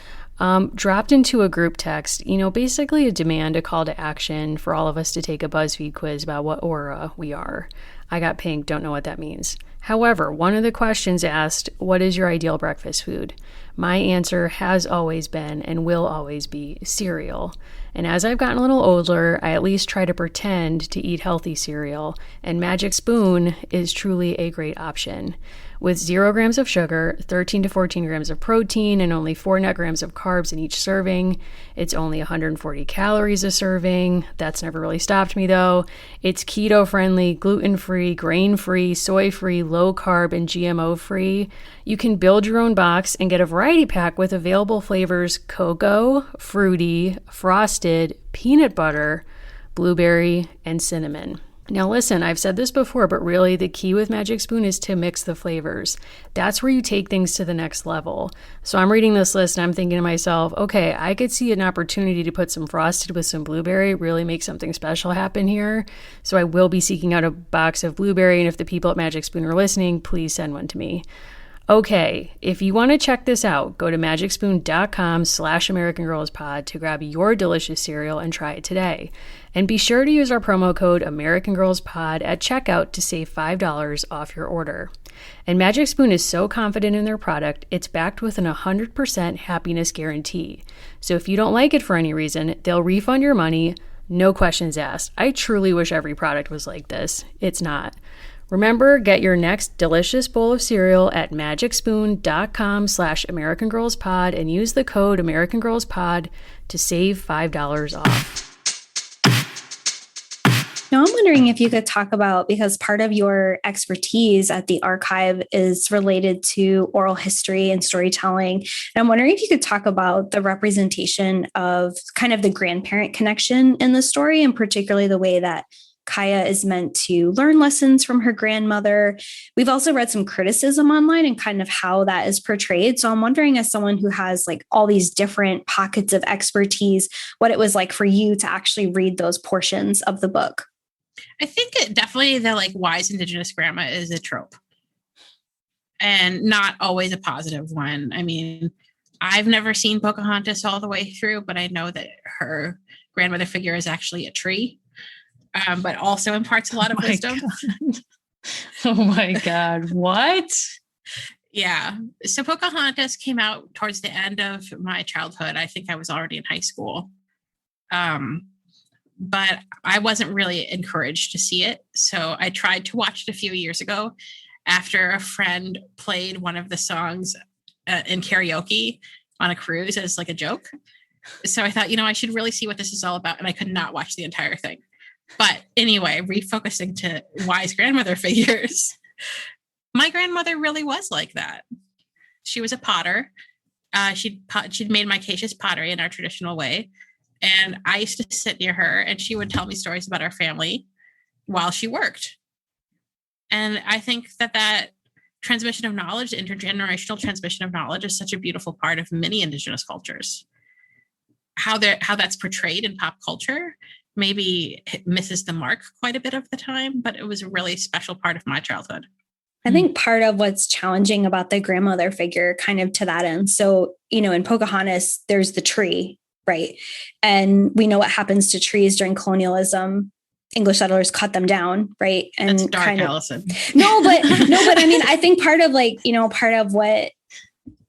dropped into a group text, basically a demand, a call to action for all of us to take a BuzzFeed quiz about what aura we are. I got pink, don't know what that means. However, one of the questions asked, what is your ideal breakfast food? My answer has always been and will always be cereal. And as I've gotten a little older, I at least try to pretend to eat healthy cereal, and Magic Spoon is truly a great option. With 0 grams of sugar, 13 to 14 grams of protein, and only 4 net grams of carbs in each serving. It's only 140 calories a serving. That's never really stopped me though. It's keto-friendly, gluten-free, grain-free, soy-free, low-carb, and GMO-free. You can build your own box and get a variety pack with available flavors: cocoa, fruity, frosted, peanut butter, blueberry, and cinnamon. Now listen, I've said this before, but really the key with Magic Spoon is to mix the flavors. That's where you take things to the next level. So I'm reading this list and I'm thinking to myself, okay, I could see an opportunity to put some frosted with some blueberry, really make something special happen here. So I will be seeking out a box of blueberry, and if the people at Magic Spoon are listening, please send one to me. Okay, if you want to check this out, go to magicspoon.com/AmericanGirlsPod to grab your delicious cereal and try it today. And be sure to use our promo code AmericanGirlsPod at checkout to save $5 off your order. And Magic Spoon is so confident in their product, it's backed with an 100% happiness guarantee. So if you don't like it for any reason, they'll refund your money, no questions asked. I truly wish every product was like this. It's not. Remember, get your next delicious bowl of cereal at magicspoon.com/AmericanGirlsPod and use the code AmericanGirlsPod to save $5 off. Now, I'm wondering if you could talk about, because part of your expertise at the archive is related to oral history and storytelling. And I'm wondering if you could talk about the representation of kind of the grandparent connection in the story, and particularly the way that Kaya is meant to learn lessons from her grandmother. We've also read some criticism online and kind of how that is portrayed. So I'm wondering, as someone who has like all these different pockets of expertise, what it was like for you to actually read those portions of the book. I think it definitely, the like wise Indigenous grandma is a trope, and not always a positive one. I mean, I've never seen Pocahontas all the way through, but I know that her grandmother figure is actually a tree. But also imparts a lot of wisdom. God. Oh my God. What? Yeah. So Pocahontas came out towards the end of my childhood. I think I was already in high school. But I wasn't really encouraged to see it. So I tried to watch it a few years ago after a friend played one of the songs in karaoke on a cruise as like a joke. So I thought, I should really see what this is all about. And I could not watch the entire thing. But anyway, refocusing to wise grandmother figures, my grandmother really was like that. She was a potter. She'd made micaceous pottery in our traditional way. And I used to sit near her and she would tell me stories about our family while she worked. And I think that transmission of knowledge, intergenerational transmission of knowledge, is such a beautiful part of many Indigenous cultures. How that's portrayed in pop culture maybe misses the mark quite a bit of the time, but it was a really special part of my childhood. I think part of what's challenging about the grandmother figure, kind of to that end. So, in Pocahontas, there's the tree, right? And we know what happens to trees during colonialism. English settlers cut them down, right? And that's dark, Allison. No, but I mean, I think part of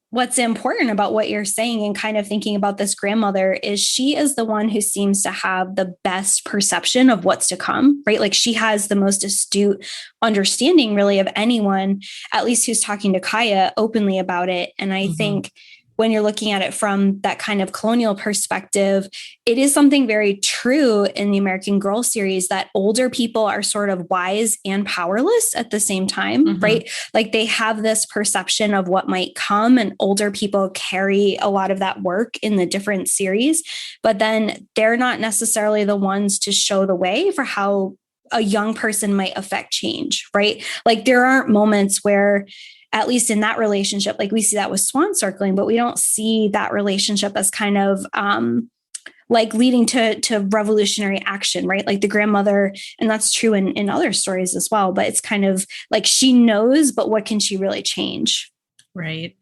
what's important about what you're saying and kind of thinking about this grandmother is she is the one who seems to have the best perception of what's to come, right? Like she has the most astute understanding really of anyone, at least who's talking to Kaya openly about it. And I think when you're looking at it from that kind of colonial perspective, it is something very true in the American Girl series that older people are sort of wise and powerless at the same time, right? Like they have this perception of what might come, and older people carry a lot of that work in the different series, but then they're not necessarily the ones to show the way for how a young person might affect change, right? Like there aren't moments where, at least in that relationship, like we see that with swan circling, but we don't see that relationship as kind of like leading to revolutionary action, right? Like the grandmother, and that's true in other stories as well, but it's kind of like she knows, but what can she really change? Right.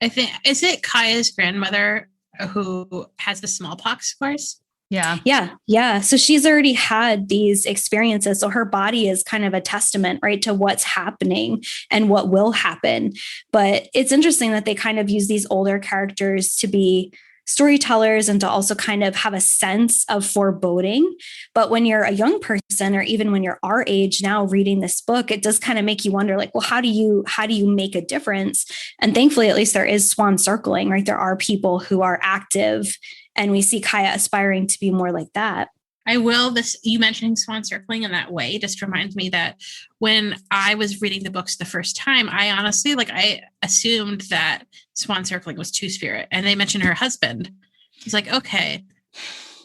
I think, is it Kaya's grandmother who has the smallpox scars? Yeah. So she's already had these experiences. So her body is kind of a testament, right, to what's happening and what will happen. But it's interesting that they kind of use these older characters to be storytellers and to also kind of have a sense of foreboding. But when you're a young person, or even when you're our age now reading this book, it does kind of make you wonder, like, well, how do you make a difference? And thankfully, at least there is swan circling, right? There are people who are active, and we see Kaya aspiring to be more like that. You mentioning swan circling in that way just reminds me that when I was reading the books the first time, I honestly, I assumed that swan circling was two-spirit, and they mentioned her husband. It's like, okay.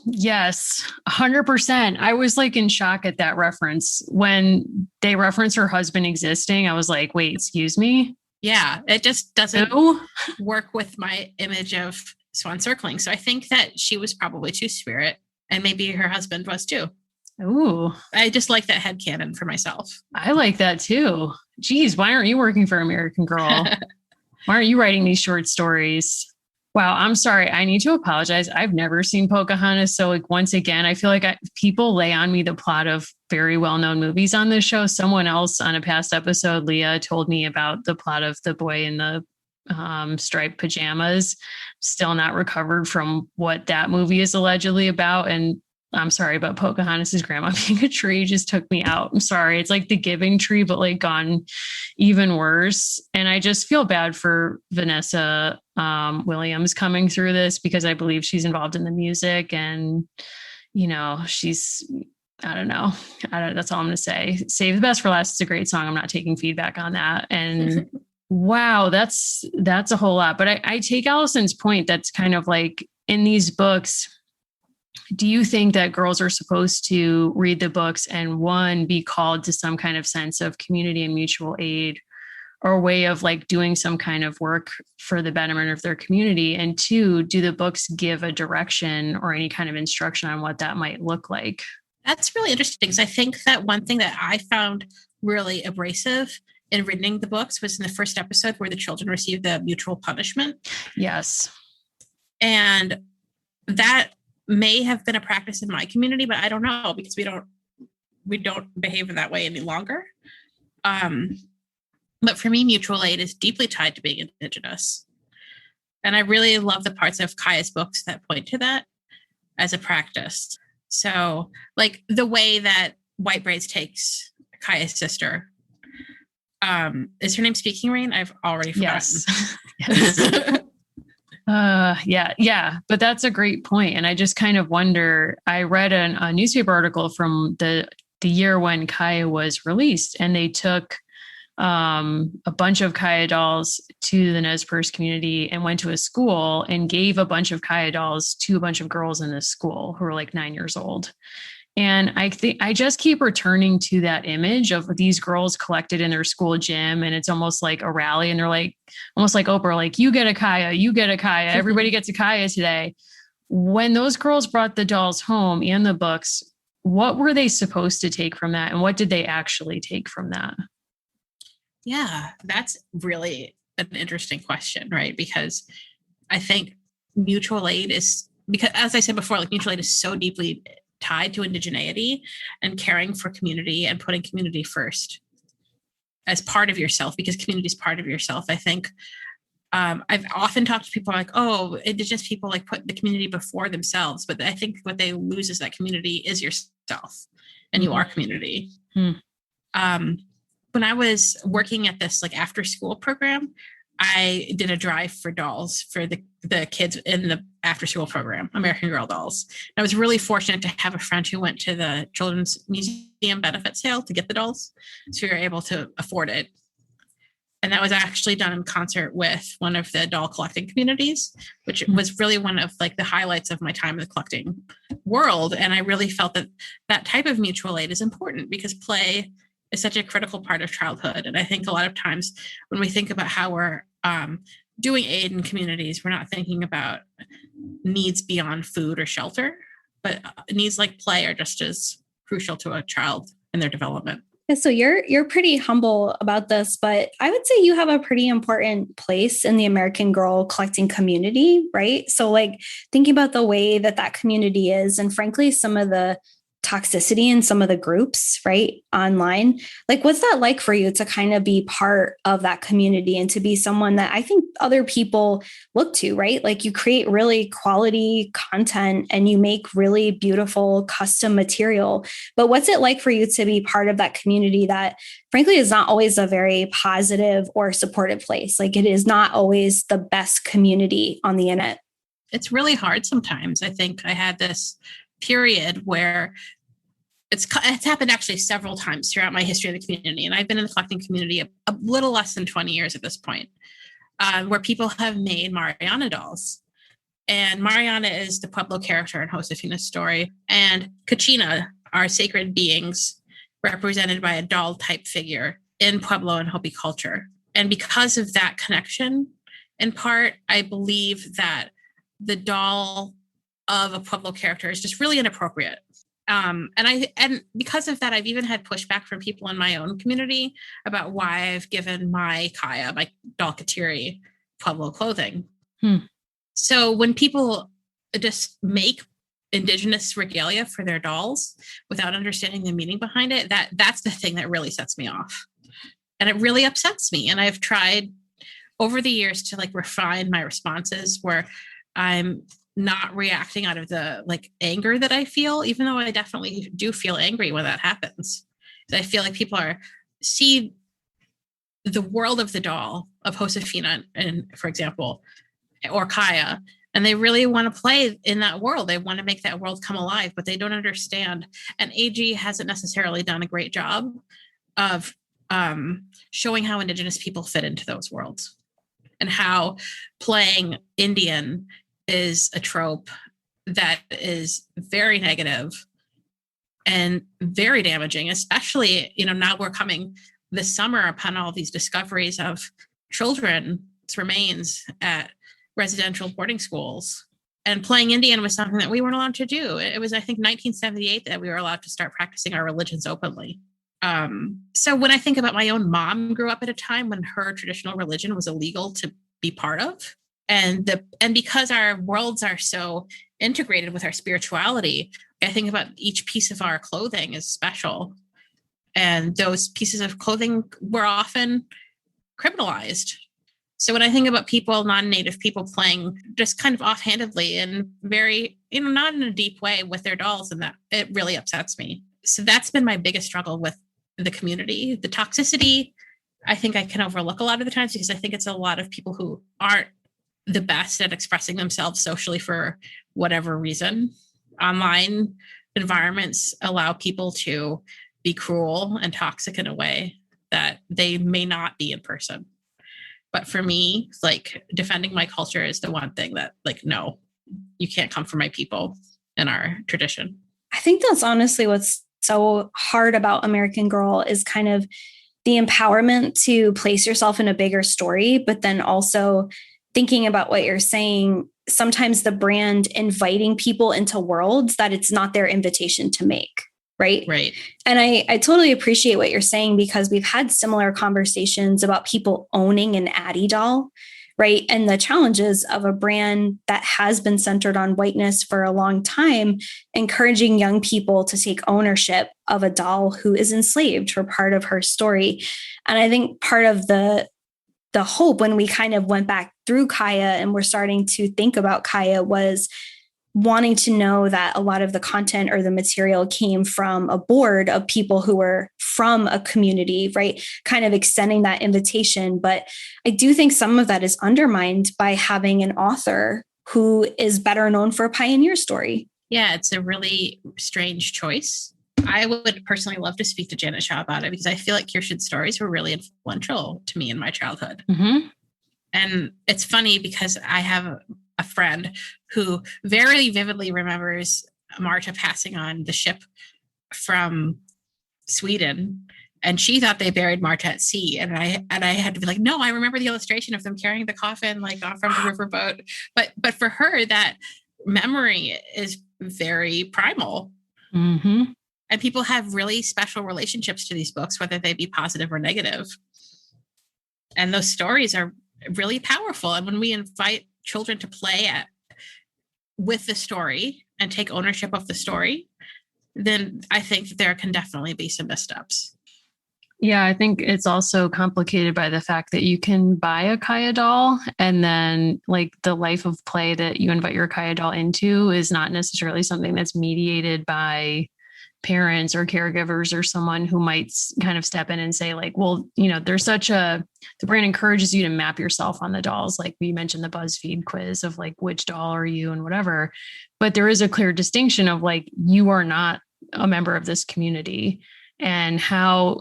Yes, 100%. I was in shock at that reference. When they reference her husband existing, I was like, wait, excuse me? Yeah, it just doesn't work with my image of swan circling. So I think that she was probably two-spirit, and maybe her husband was too. Ooh. I just like that headcanon for myself. I like that too. Geez, why aren't you working for American Girl? Why aren't you writing these short stories? Wow, I'm sorry. I need to apologize. I've never seen Pocahontas. So once again, I feel like people lay on me the plot of very well-known movies on this show. Someone else on a past episode, Leah, told me about the plot of The Boy in the striped pajamas. Still not recovered from what that movie is allegedly about. And I'm sorry, but Pocahontas' grandma being a tree just took me out. I'm sorry. It's like The Giving Tree, but gone even worse. And I just feel bad for Vanessa Williams coming through this, because I believe she's involved in the music, and she's, I don't know. That's all I'm going to say. Save the Best for Last. It's a great song. I'm not taking feedback on that. And wow, that's a whole lot. But I take Allison's point. That's kind of in these books, do you think that girls are supposed to read the books and, one, be called to some kind of sense of community and mutual aid, or a way of doing some kind of work for the betterment of their community? And two, do the books give a direction or any kind of instruction on what that might look like? That's really interesting, because I think that one thing that I found really abrasive in reading the books was in the first episode where the children received the mutual punishment. Yes. And that may have been a practice in my community, but I don't know, because we don't behave in that way any longer. But for me, mutual aid is deeply tied to being Indigenous. And I really love the parts of Kaya's books that point to that as a practice. So the way that White Braids takes Kaya's sister, is her name Speaking Rain? I've already forgotten. Yes. Yeah. But that's a great point. And I just kind of wonder, I read a newspaper article from the year when Kaya was released, and they took a bunch of Kaya dolls to the Nez Perce community and went to a school and gave a bunch of Kaya dolls to a bunch of girls in this school who were 9 years old. And I think I just keep returning to that image of these girls collected in their school gym, and it's almost like a rally, and they're almost like Oprah, you get a Kaya, you get a Kaya, everybody gets a Kaya today. When those girls brought the dolls home and the books, what were they supposed to take from that? And what did they actually take from that? Yeah, that's really an interesting question, right? Because I think mutual aid is, because as I said before, mutual aid is so deeply tied to indigeneity and caring for community and putting community first as part of yourself, because community is part of yourself. I think I've often talked to people Indigenous people put the community before themselves, but I think what they lose is that community is yourself, and you are community. When I was working at this after school program, I did a drive for dolls for the kids in the after school program, American Girl dolls. And I was really fortunate to have a friend who went to the Children's Museum benefit sale to get the dolls. So we were able to afford it. And that was actually done in concert with one of the doll collecting communities, which was really one of like the highlights of my time in the collecting world. And I really felt that that type of mutual aid is important because play is such a critical part of childhood. And I think a lot of times when we think about how we're doing aid in communities, we're not thinking about needs beyond food or shelter, but needs like play are just as crucial to a child in their development. So you're pretty humble about this, but I would say you have a pretty important place in the American Girl collecting community, right? So like thinking about the way that community is, and frankly, some of the toxicity in some of the groups, right, online. Like, what's that like for you to kind of be part of that community and to be someone that I think other people look to, right? Like you create really quality content and you make really beautiful custom material. But what's it like for you to be part of that community that frankly is not always a very positive or supportive place? Like it is not always the best community on the internet. It's really hard sometimes. I think I had this period where it's happened actually several times throughout my history of the community. And I've been in the collecting community a little less than 20 years at this point, where people have made Mariana dolls. And Mariana is the Pueblo character in Josefina's story. And Kachina are sacred beings represented by a doll type figure in Pueblo and Hopi culture. And because of that connection, in part, I believe that the doll of a Pueblo character is just really inappropriate. And because of that, I've even had pushback from people in my own community about why I've given my Kaya, my doll Kateri, Pueblo clothing. So when people just make indigenous regalia for their dolls without understanding the meaning behind it, that's the thing that really sets me off. And it really upsets me. And I've tried over the years to like refine my responses where I'm not reacting out of the like anger that I feel, even though I definitely do feel angry when that happens. I feel like people see the world of the doll of Josefina, and for example, or Kaya, and they really want to play in that world. They want to make that world come alive, but they don't understand. And AG hasn't necessarily done a great job of showing how Indigenous people fit into those worlds and how playing Indian is a trope that is very negative and very damaging, especially, now we're coming this summer upon all these discoveries of children's remains at residential boarding schools. And playing Indian was something that we weren't allowed to do. It was, I think, 1978 that we were allowed to start practicing our religions openly. So when I think about my own mom grew up at a time when her traditional religion was illegal to be part of, and because our worlds are so integrated with our spirituality, I think about each piece of our clothing is special. And those pieces of clothing were often criminalized. So when I think about people, non-Native people playing just kind of offhandedly and very, not in a deep way with their dolls, and that it really upsets me. So that's been my biggest struggle with the community. The toxicity, I think I can overlook a lot of the times because I think it's a lot of people who aren't the best at expressing themselves socially for whatever reason. Online environments allow people to be cruel and toxic in a way that they may not be in person. But for me, like defending my culture is the one thing that no, you can't come for my people and our tradition. I think that's honestly what's so hard about American Girl is kind of the empowerment to place yourself in a bigger story, but then also thinking about what you're saying, sometimes the brand inviting people into worlds that it's not their invitation to make. Right. Right. And I totally appreciate what you're saying because we've had similar conversations about people owning an Addie doll. Right. And the challenges of a brand that has been centered on whiteness for a long time, encouraging young people to take ownership of a doll who is enslaved for part of her story. And I think part of the hope when we kind of went back through Kaya and we're starting to think about Kaya was wanting to know that a lot of the content or the material came from a board of people who were from a community, right? Kind of extending that invitation. But I do think some of that is undermined by having an author who is better known for a pioneer story. Yeah, it's a really strange choice. I would personally love to speak to Janet Shaw about it because I feel like Kirsten's stories were really influential to me in my childhood. Mm-hmm. And it's funny because I have a friend who very vividly remembers Marta passing on the ship from Sweden, and she thought they buried Marta at sea. And I had to be like, no, I remember the illustration of them carrying the coffin like off from the riverboat. But for her, that memory is very primal. Mm-hmm. And people have really special relationships to these books, whether they be positive or negative. And those stories are really powerful. And when we invite children to play with the story and take ownership of the story, then I think there can definitely be some missteps. Yeah, I think it's also complicated by the fact that you can buy a Kaya doll, and then like the life of play that you invite your Kaya doll into is not necessarily something that's mediated by parents or caregivers or someone who might kind of step in and say like, well, there's the brand encourages you to map yourself on the dolls. Like we mentioned the BuzzFeed quiz of like, which doll are you and whatever, but there is a clear distinction of like, you are not a member of this community. And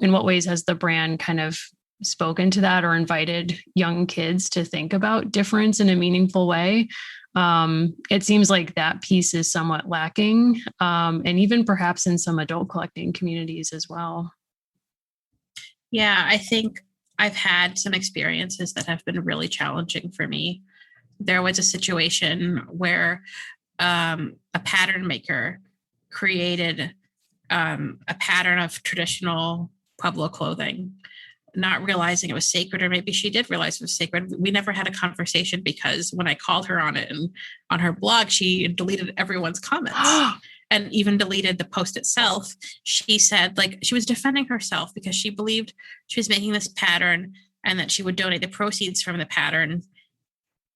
in what ways has the brand kind of spoken to that or invited young kids to think about difference in a meaningful way? It seems like that piece is somewhat lacking, and even perhaps in some adult collecting communities as well. Yeah, I think I've had some experiences that have been really challenging for me. There was a situation where a pattern maker created a pattern of traditional Pueblo clothing, not realizing it was sacred, or maybe she did realize it was sacred. We never had a conversation because when I called her on it and on her blog, she deleted everyone's comments and even deleted the post itself. She said like she was defending herself because she believed she was making this pattern and that she would donate the proceeds from the pattern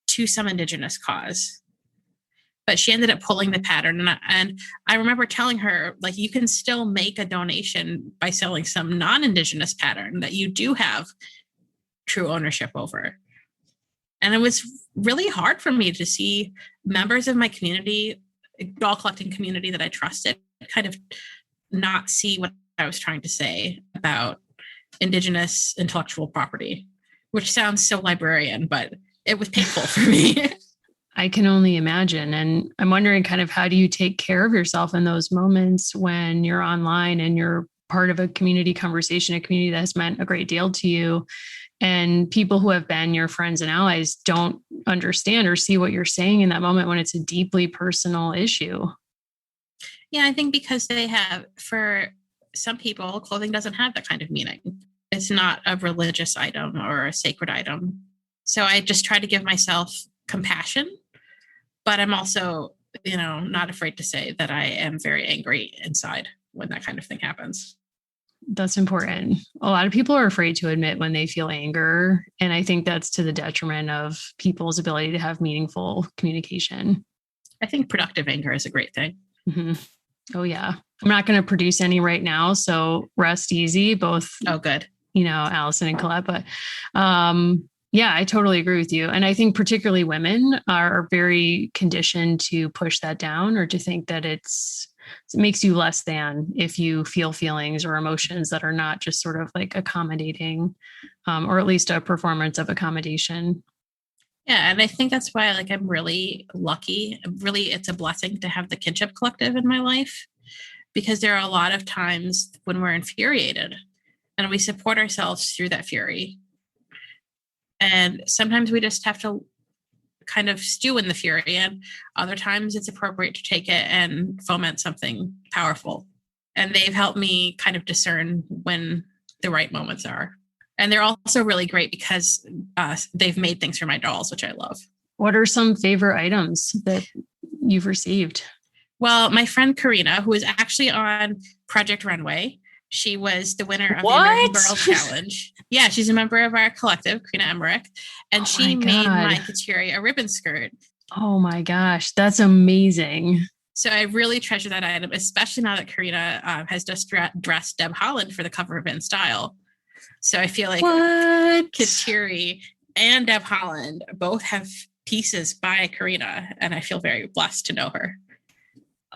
to some Indigenous cause. But she ended up pulling the pattern. And I remember telling her, like, you can still make a donation by selling some non-Indigenous pattern that you do have true ownership over. And it was really hard for me to see members of my community, doll collecting community that I trusted, kind of not see what I was trying to say about Indigenous intellectual property, which sounds so librarian, but it was painful for me. I can only imagine. And I'm wondering kind of how do you take care of yourself in those moments when you're online and you're part of a community conversation, a community that has meant a great deal to you, and people who have been your friends and allies don't understand or see what you're saying in that moment when it's a deeply personal issue? Yeah, I think because for some people, clothing doesn't have that kind of meaning. It's not a religious item or a sacred item. So I just try to give myself compassion. But I'm also, not afraid to say that I am very angry inside when that kind of thing happens. That's important. A lot of people are afraid to admit when they feel anger. And I think that's to the detriment of people's ability to have meaningful communication. I think productive anger is a great thing. Mm-hmm. Oh, yeah. I'm not going to produce any right now. So rest easy, both. Oh, good. Allison and Colette. But yeah, I totally agree with you. And I think particularly women are very conditioned to push that down or to think that it makes you less than if you feel feelings or emotions that are not just sort of like accommodating, or at least a performance of accommodation. Yeah. And I think that's why I'm really lucky. Really, it's a blessing to have the Kinship Collective in my life, because there are a lot of times when we're infuriated and we support ourselves through that fury. And sometimes we just have to kind of stew in the fury, and other times it's appropriate to take it and foment something powerful. And they've helped me kind of discern when the right moments are. And they're also really great because they've made things for my dolls, which I love. What are some favorite items that you've received? Well, my friend Karina, who is actually on Project Runway, she was the winner of the American Girl Challenge. Yeah, she's a member of our collective, Karina Emmerich, and she made my Kateri a ribbon skirt. Oh my gosh, that's amazing. So I really treasure that item, especially now that Karina has just dressed Deb Holland for the cover of In Style. So I feel like Kateri and Deb Holland both have pieces by Karina, and I feel very blessed to know her.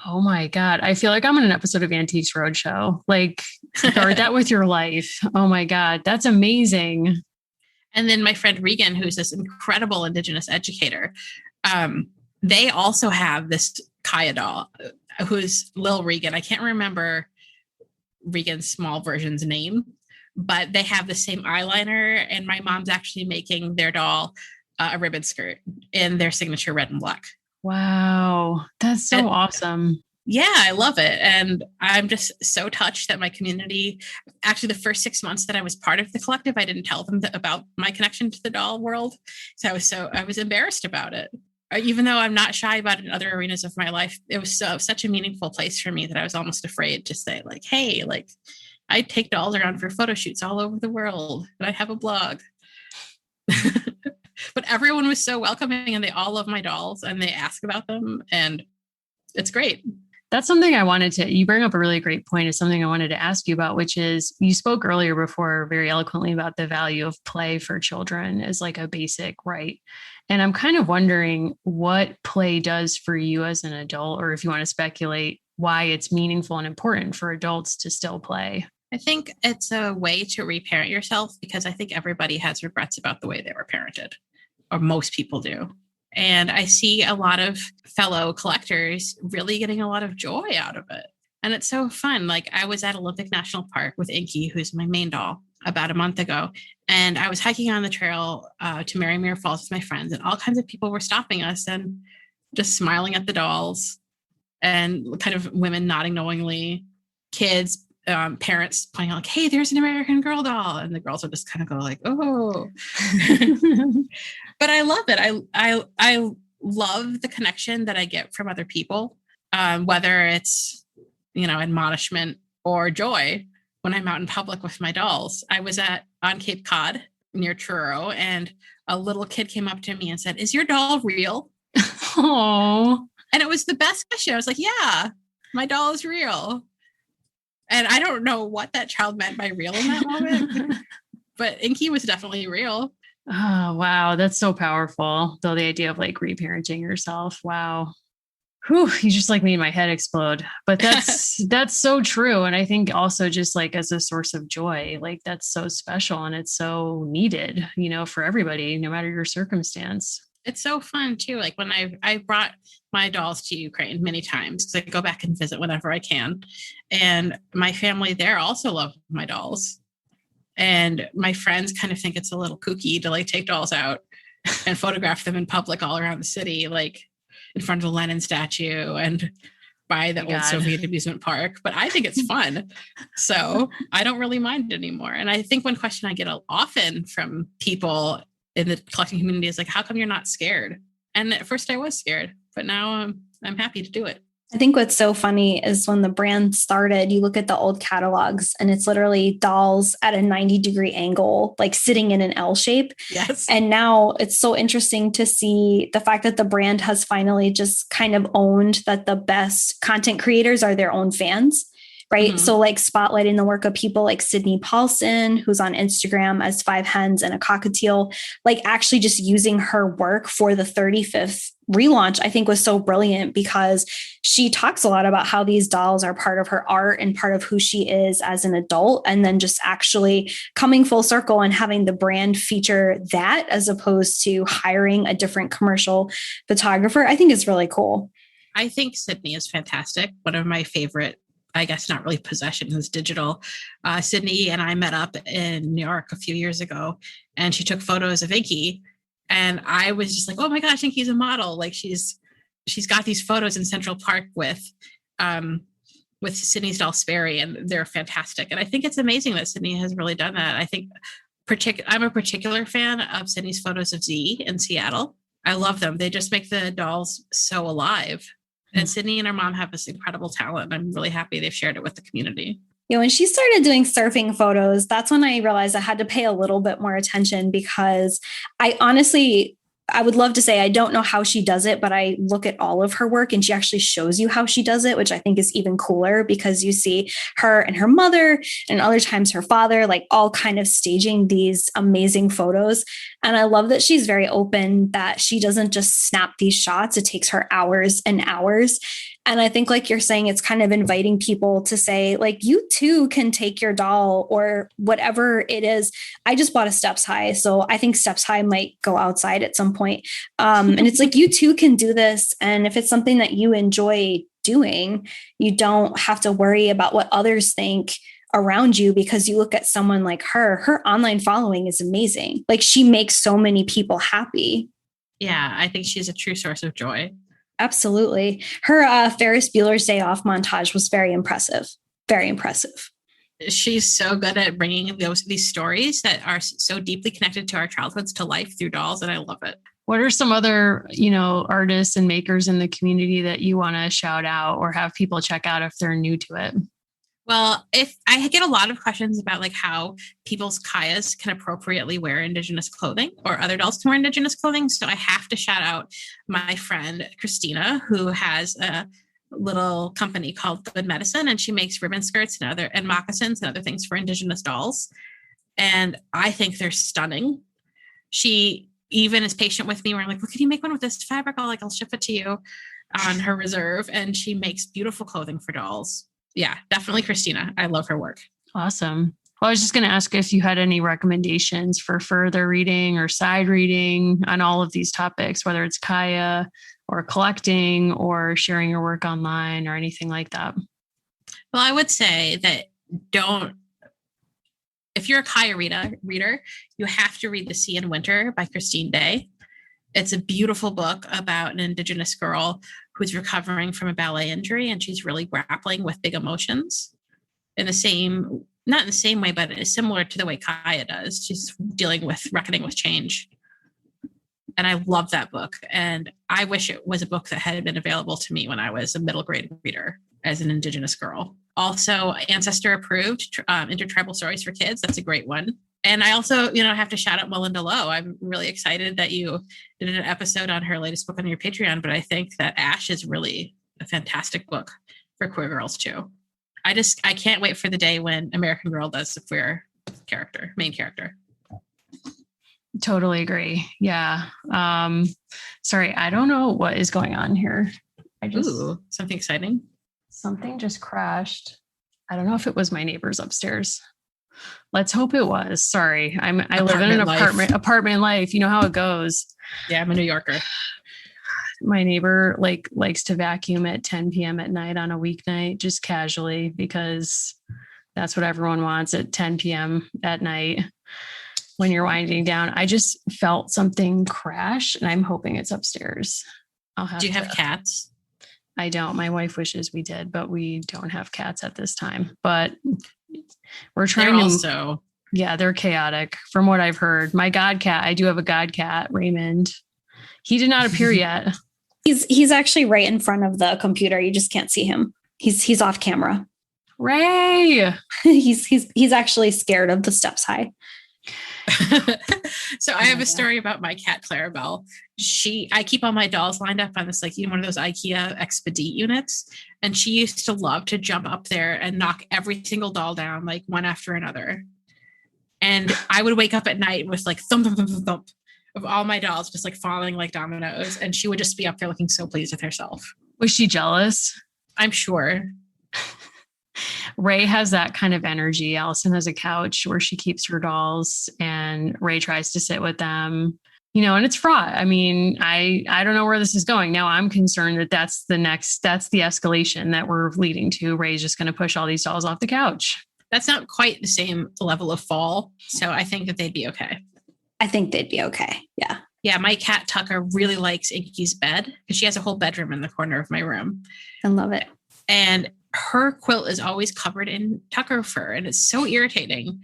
Oh my God. I feel like I'm in an episode of Antiques Roadshow. Like, guard that with your life. Oh my God. That's amazing. And then my friend Regan, who's this incredible Indigenous educator, they also have this Kaya doll, who's Lil Regan. I can't remember Regan's small version's name, but they have the same eyeliner. And my mom's actually making their doll a ribbon skirt in their signature red and black. Wow. That's so awesome. Yeah, I love it. And I'm just so touched that my community, actually the first 6 months that I was part of the collective, I didn't tell them about my connection to the doll world. So I was embarrassed about it. Even though I'm not shy about it in other arenas of my life, it was such a meaningful place for me that I was almost afraid to say like, hey, like I take dolls around for photo shoots all over the world and I have a blog. But everyone was so welcoming and they all love my dolls and they ask about them and it's great. That's something I wanted to, you bring up a really great point. Is something I wanted to ask you about, which is you spoke earlier before very eloquently about the value of play for children as like a basic right. And I'm kind of wondering what play does for you as an adult, or if you want to speculate why it's meaningful and important for adults to still play. I think it's a way to reparent yourself because I think everybody has regrets about the way they were parented, or most people do. And I see a lot of fellow collectors really getting a lot of joy out of it. And it's so fun. Like I was at Olympic National Park with Inky, who's my main doll, about a month ago. And I was hiking on the trail to Merrimack Falls with my friends, and all kinds of people were stopping us and just smiling at the dolls, and kind of women nodding knowingly, kids, parents pointing out like, hey, there's an American Girl doll. And the girls would just kind of go like, oh. But I love it. I love the connection that I get from other people, whether it's, admonishment or joy when I'm out in public with my dolls. I was on Cape Cod near Truro, and a little kid came up to me and said, is your doll real? Oh. And it was the best question. I was like, yeah, my doll is real. And I don't know what that child meant by real in that moment, but Inky was definitely real. Oh, wow. That's so powerful. Though the idea of like reparenting yourself. Wow. Whew, you just like made my head explode. But that's so true. And I think also just like as a source of joy, like that's so special and it's so needed, for everybody, no matter your circumstance. It's so fun too. Like when I brought my dolls to Ukraine many times because I go back and visit whenever I can. And my family there also love my dolls. And my friends kind of think it's a little kooky to like take dolls out and photograph them in public all around the city, like in front of the Lenin statue and by the old Soviet amusement park. But I think it's fun. So I don't really mind it anymore. And I think one question I get often from people in the collecting community is like, how come you're not scared? And at first I was scared, but now I'm happy to do it. I think what's so funny is when the brand started, you look at the old catalogs and it's literally dolls at a 90-degree angle, like sitting in an L shape. Yes. And now it's so interesting to see the fact that the brand has finally just kind of owned that the best content creators are their own fans. Right. Mm-hmm. So like spotlighting the work of people like Sydney Paulson, who's on Instagram as 5 hens and a cockatiel, like actually just using her work for the 35th relaunch, I think was so brilliant because she talks a lot about how these dolls are part of her art and part of who she is as an adult. And then just actually coming full circle and having the brand feature that as opposed to hiring a different commercial photographer, I think is really cool. I think Sydney is fantastic. One of my favorite, I guess not really possessions, is digital. Sydney and I met up in New York a few years ago, and she took photos of Inky, and I was just like, "Oh my gosh, Inky's a model! Like she's got these photos in Central Park with Sydney's doll Sperry, and they're fantastic." And I think it's amazing that Sydney has really done that. I think I'm a particular fan of Sydney's photos of Z in Seattle. I love them. They just make the dolls so alive. And Sydney and her mom have this incredible talent. I'm really happy they've shared it with the community. Yeah, when she started doing surfing photos, that's when I realized I had to pay a little bit more attention because I honestly, I would love to say, I don't know how she does it, but I look at all of her work and she actually shows you how she does it, which I think is even cooler because you see her and her mother and other times her father, like all kind of staging these amazing photos. And I love that she's very open, that she doesn't just snap these shots. It takes her hours and hours. And I think, like you're saying, it's kind of inviting people to say, like, you too can take your doll or whatever it is. I just bought a Steps High. So I think Steps High might go outside at some point. And it's like, you too can do this. And if it's something that you enjoy doing, you don't have to worry about what others think around you, because you look at someone like her online following is amazing. Like, she makes so many people happy. Yeah, I think she's a true source of joy. Absolutely. Her Ferris Bueller's Day Off montage was very impressive. Very impressive. She's so good at bringing these stories that are so deeply connected to our childhoods to life through dolls, and I love it. What are some other, artists and makers in the community that you want to shout out or have people check out if they're new to it? Well, if I get a lot of questions about like how people's kayas can appropriately wear Indigenous clothing or other dolls can wear Indigenous clothing. So I have to shout out my friend, Christina, who has a little company called Good Medicine, and she makes ribbon skirts and moccasins and other things for Indigenous dolls. And I think they're stunning. She even is patient with me where I'm like, well, can you make one with this fabric? I'll ship it to you on her reserve. And she makes beautiful clothing for dolls. Yeah, definitely Christina. I love her work. Awesome. Well, I was just going to ask if you had any recommendations for further reading or side reading on all of these topics, whether it's kaya or collecting or sharing your work online or anything like that. Well, I would say that if you're a kaya reader, you have to read The Sea in Winter by Christine Day. It's a beautiful book about an Indigenous girl who's recovering from a ballet injury, and she's really grappling with big emotions not in the same way, but it's similar to the way Kaya does. She's reckoning with change. And I love that book. And I wish it was a book that had been available to me when I was a middle grade reader as an Indigenous girl. Also, Ancestor approved Intertribal Stories for Kids. That's a great one. And I also, have to shout out Melinda Lowe. I'm really excited that you did an episode on her latest book on your Patreon, but I think that Ash is really a fantastic book for queer girls too. I can't wait for the day when American Girl does the queer main character. Totally agree. Yeah. Sorry, I don't know what is going on here. Something exciting. Something just crashed. I don't know if it was my neighbors upstairs. Let's hope it was. Sorry. I live in an apartment life. You know how it goes. Yeah, I'm a New Yorker. My neighbor likes to vacuum at 10 p.m. at night on a weeknight, just casually, because that's what everyone wants at 10 p.m. at night when you're winding down. I just felt something crash, and I'm hoping it's upstairs. Do you have cats? I don't. My wife wishes we did, but we don't have cats at this time. But we're trying yeah, they're chaotic from what I've heard. My god cat, I do have a god cat, Raymond. He did not appear yet. He's actually right in front of the computer. You just can't see him. He's off camera. Ray. he's actually scared of the Steps High. So I have a story about my cat Clarabelle. I keep all my dolls lined up on this, one of those IKEA Expedite units. And she used to love to jump up there and knock every single doll down, one after another. And I would wake up at night with thump, thump, thump, thump, thump of all my dolls just falling like dominoes. And she would just be up there looking so pleased with herself. Was she jealous? I'm sure. Ray has that kind of energy. Allison has a couch where she keeps her dolls, and Ray tries to sit with them, and it's fraught. I mean, I don't know where this is going. Now I'm concerned that that's the escalation that we're leading to. Ray's just going to push all these dolls off the couch. That's not quite the same level of fall. So I think that they'd be okay. I think they'd be okay. Yeah. Yeah. My cat Tucker really likes Inky's bed because she has a whole bedroom in the corner of my room. I love it. And her quilt is always covered in Tucker fur. And it's so irritating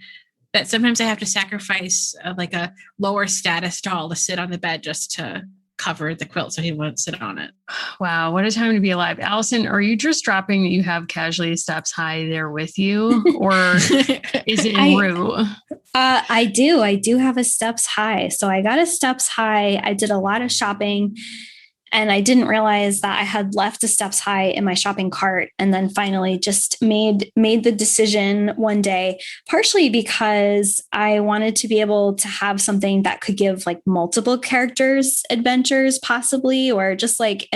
that sometimes I have to sacrifice a lower status doll to sit on the bed just to cover the quilt so he won't sit on it. Wow. What a time to be alive. Allison, are you just dropping that you have Casually Steps High there with you, or is it en route? I do. I do have a Steps High. So I got a Steps High. I did a lot of shopping and I didn't realize that I had left a Steps High in my shopping cart, and then finally just made the decision one day, partially because I wanted to be able to have something that could give like multiple characters adventures possibly, or just like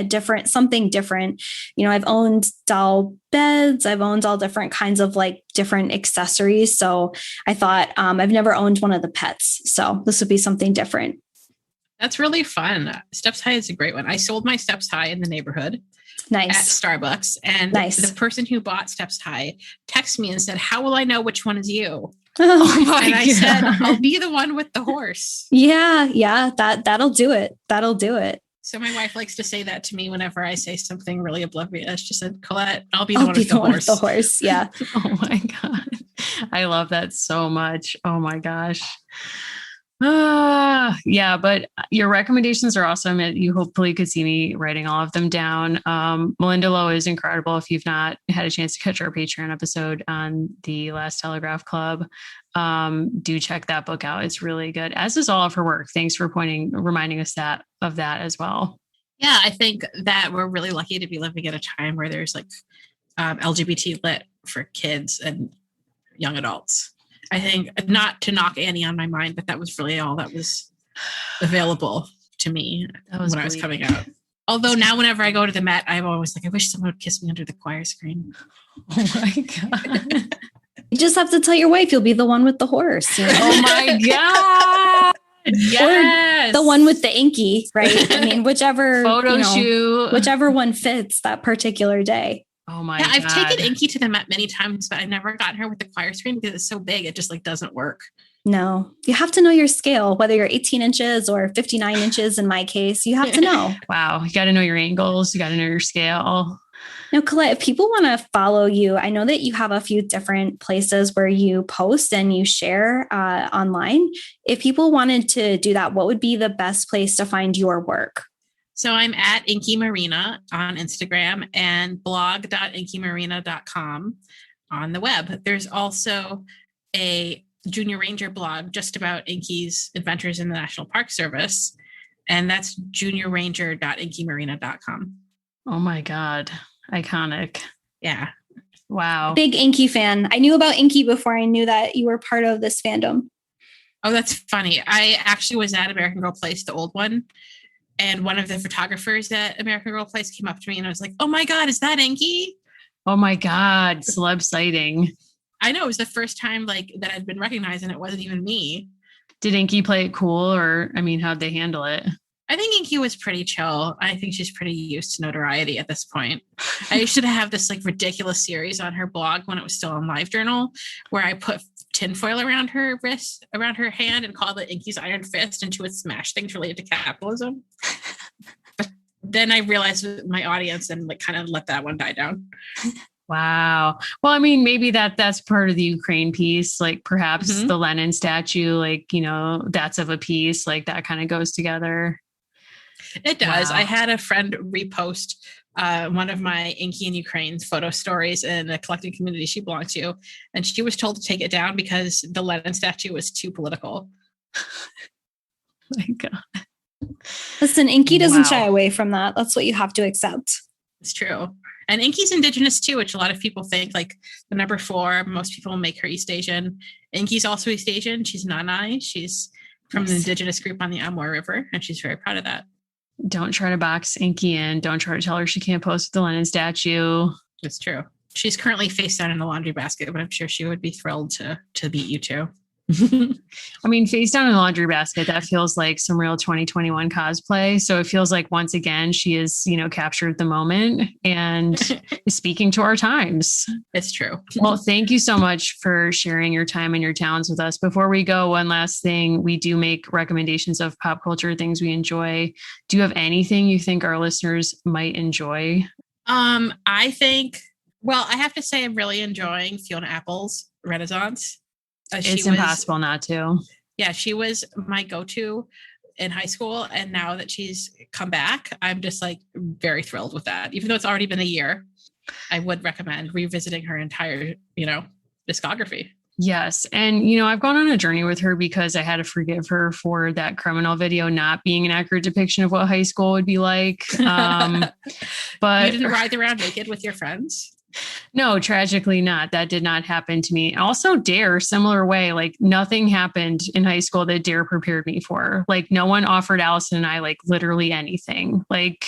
something different. You know, I've owned doll beds. I've owned all different kinds of like different accessories. So I thought I've never owned one of the pets. So this would be something different. That's really fun. Steps High is a great one. I sold my Steps High in the neighborhood. Nice. At Starbucks. And the person who bought Steps High texted me and said, "How will I know which one is you?" Oh and I said, "I'll be the one with the horse." Yeah. That'll do it. So my wife likes to say that to me whenever I say something really oblivious. She said, "Colette, I'll be the one with the horse." Yeah. Oh my God. I love that so much. Oh my gosh. Yeah, but your recommendations are awesome. You hopefully could see me writing all of them down. Melinda Lowe is incredible. If you've not had a chance to catch our Patreon episode on the Last Telegraph Club, do check that book out. It's really good, as is all of her work. Thanks for reminding us of that as well. Yeah, I think that we're really lucky to be living at a time where there's like LGBT lit for kids and young adults. I think, not to knock Annie on my mind, but that was really all that was available to me when I was coming out. Although now whenever I go to the Met, I'm always like, I wish someone would kiss me under the choir screen. Oh my God. You just have to tell your wife you'll be the one with the horse. You know? Oh my God. Yes. Or the one with the inky, right? I mean, whichever shoot, whichever one fits that particular day. Oh my God. I've taken Inky to the Met many times, but I've never gotten her with the choir screen because it's so big. It just like doesn't work. No, you have to know your scale, whether you're 18 inches or 59 inches. In my case, you have to know. Wow. You got to know your angles. You got to know your scale. Now, Colette, if people want to follow you, I know that you have a few different places where you post and you share online. If people wanted to do that, what would be the best place to find your work? So I'm at Inky Marina on Instagram and blog.inkymarina.com on the web. There's also a Junior Ranger blog just about Inky's adventures in the National Park Service, and that's juniorranger.inkymarina.com. Oh my God. Iconic. Yeah. Wow. Big Inky fan. I knew about Inky before I knew that you were part of this fandom. Oh, that's funny. I actually was at American Girl Place, the old one. And one of the photographers at American Girl Place came up to me and I was like, "Oh my God, is that Inky?" Oh my God. Celeb sighting. I know, it was the first time like that I'd been recognized and it wasn't even me. Did Inky play it cool, or, I mean, how'd they handle it? I think Inky was pretty chill. I think she's pretty used to notoriety at this point. I used to have this like ridiculous series on her blog when it was still on LiveJournal, where I put tinfoil around her wrist, around her hand, and called it Inky's Iron Fist, and she would smash things related to capitalism. But then I realized my audience and like kind of let that one die down. Wow. Well, I mean, maybe that's part of the Ukraine piece, like perhaps the Lenin statue, like, you know, that's of a piece, like that kind of goes together. It does. Wow. I had a friend repost one of my Inky in Ukraine's photo stories in a collecting community she belonged to, and she was told to take it down because the Lenin statue was too political. My God. Listen, Inky doesn't shy away from that. That's what you have to accept. It's true. And Inky's Indigenous too, which a lot of people think, like the number 4, most people make her East Asian. Inky's also East Asian. She's Nanai. She's from an Indigenous group on the Amur River, and she's very proud of that. Don't try to box Inky in. Don't try to tell her she can't pose with the Lenin statue. It's true. She's currently face down in the laundry basket, but I'm sure she would be thrilled to beat you too. I mean, face down in the laundry basket, that feels like some real 2021 cosplay. So it feels like once again, she is, you know, captured the moment and is speaking to our times. It's true. Well, thank you so much for sharing your time and your talents with us. Before we go, one last thing, we do make recommendations of pop culture, things we enjoy. Do you have anything you think our listeners might enjoy? I think, well, I have to say I'm really enjoying Fiona Apple's Renaissance. It's impossible not to. Yeah, she was my go-to in high school. And now that she's come back, I'm just like very thrilled with that. Even though it's already been a year, I would recommend revisiting her entire, you know, discography. Yes. And, I've gone on a journey with her because I had to forgive her for that criminal video not being an accurate depiction of what high school would be like. But you didn't ride around naked with your friends? No, tragically not. That did not happen to me. Also, DARE, similar way, like nothing happened in high school that DARE prepared me for. Like no one offered Allison and I like literally anything, like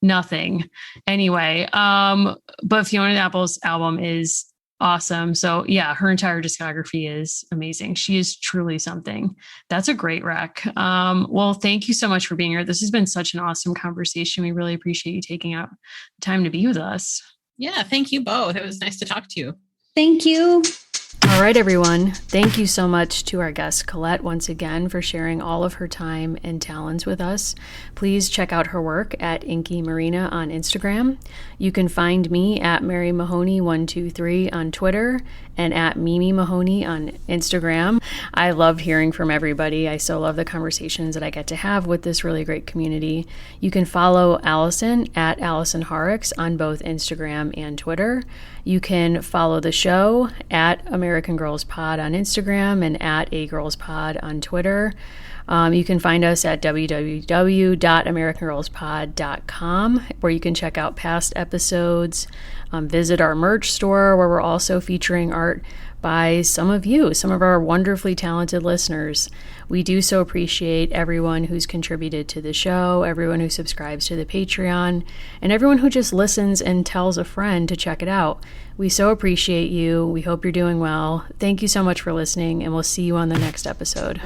nothing. Anyway, but Fiona Apple's album is awesome. So yeah, her entire discography is amazing. She is truly something. That's a great rec. Well, thank you so much for being here. This has been such an awesome conversation. We really appreciate you taking out the time to be with us. Yeah, thank you both. It was nice to talk to you. Thank you. All right, everyone. Thank you so much to our guest, Colette, once again for sharing all of her time and talents with us. Please check out her work at Inky Marina on Instagram. You can find me at Mary Mahoney123 on Twitter and at Mimi Mahoney on Instagram. I love hearing from everybody. I so love the conversations that I get to have with this really great community. You can follow Allison at Allison Horrocks on both Instagram and Twitter. You can follow the show at American Girls Pod on Instagram and at A Girls Pod on Twitter. You can find us at www.americangirlspod.com, where you can check out past episodes, visit our merch store, where we're also featuring art by some of you, some of our wonderfully talented listeners. We do so appreciate everyone who's contributed to the show, everyone who subscribes to the Patreon, and everyone who just listens and tells a friend to check it out. We so appreciate you. We hope you're doing well. Thank you so much for listening, and we'll see you on the next episode.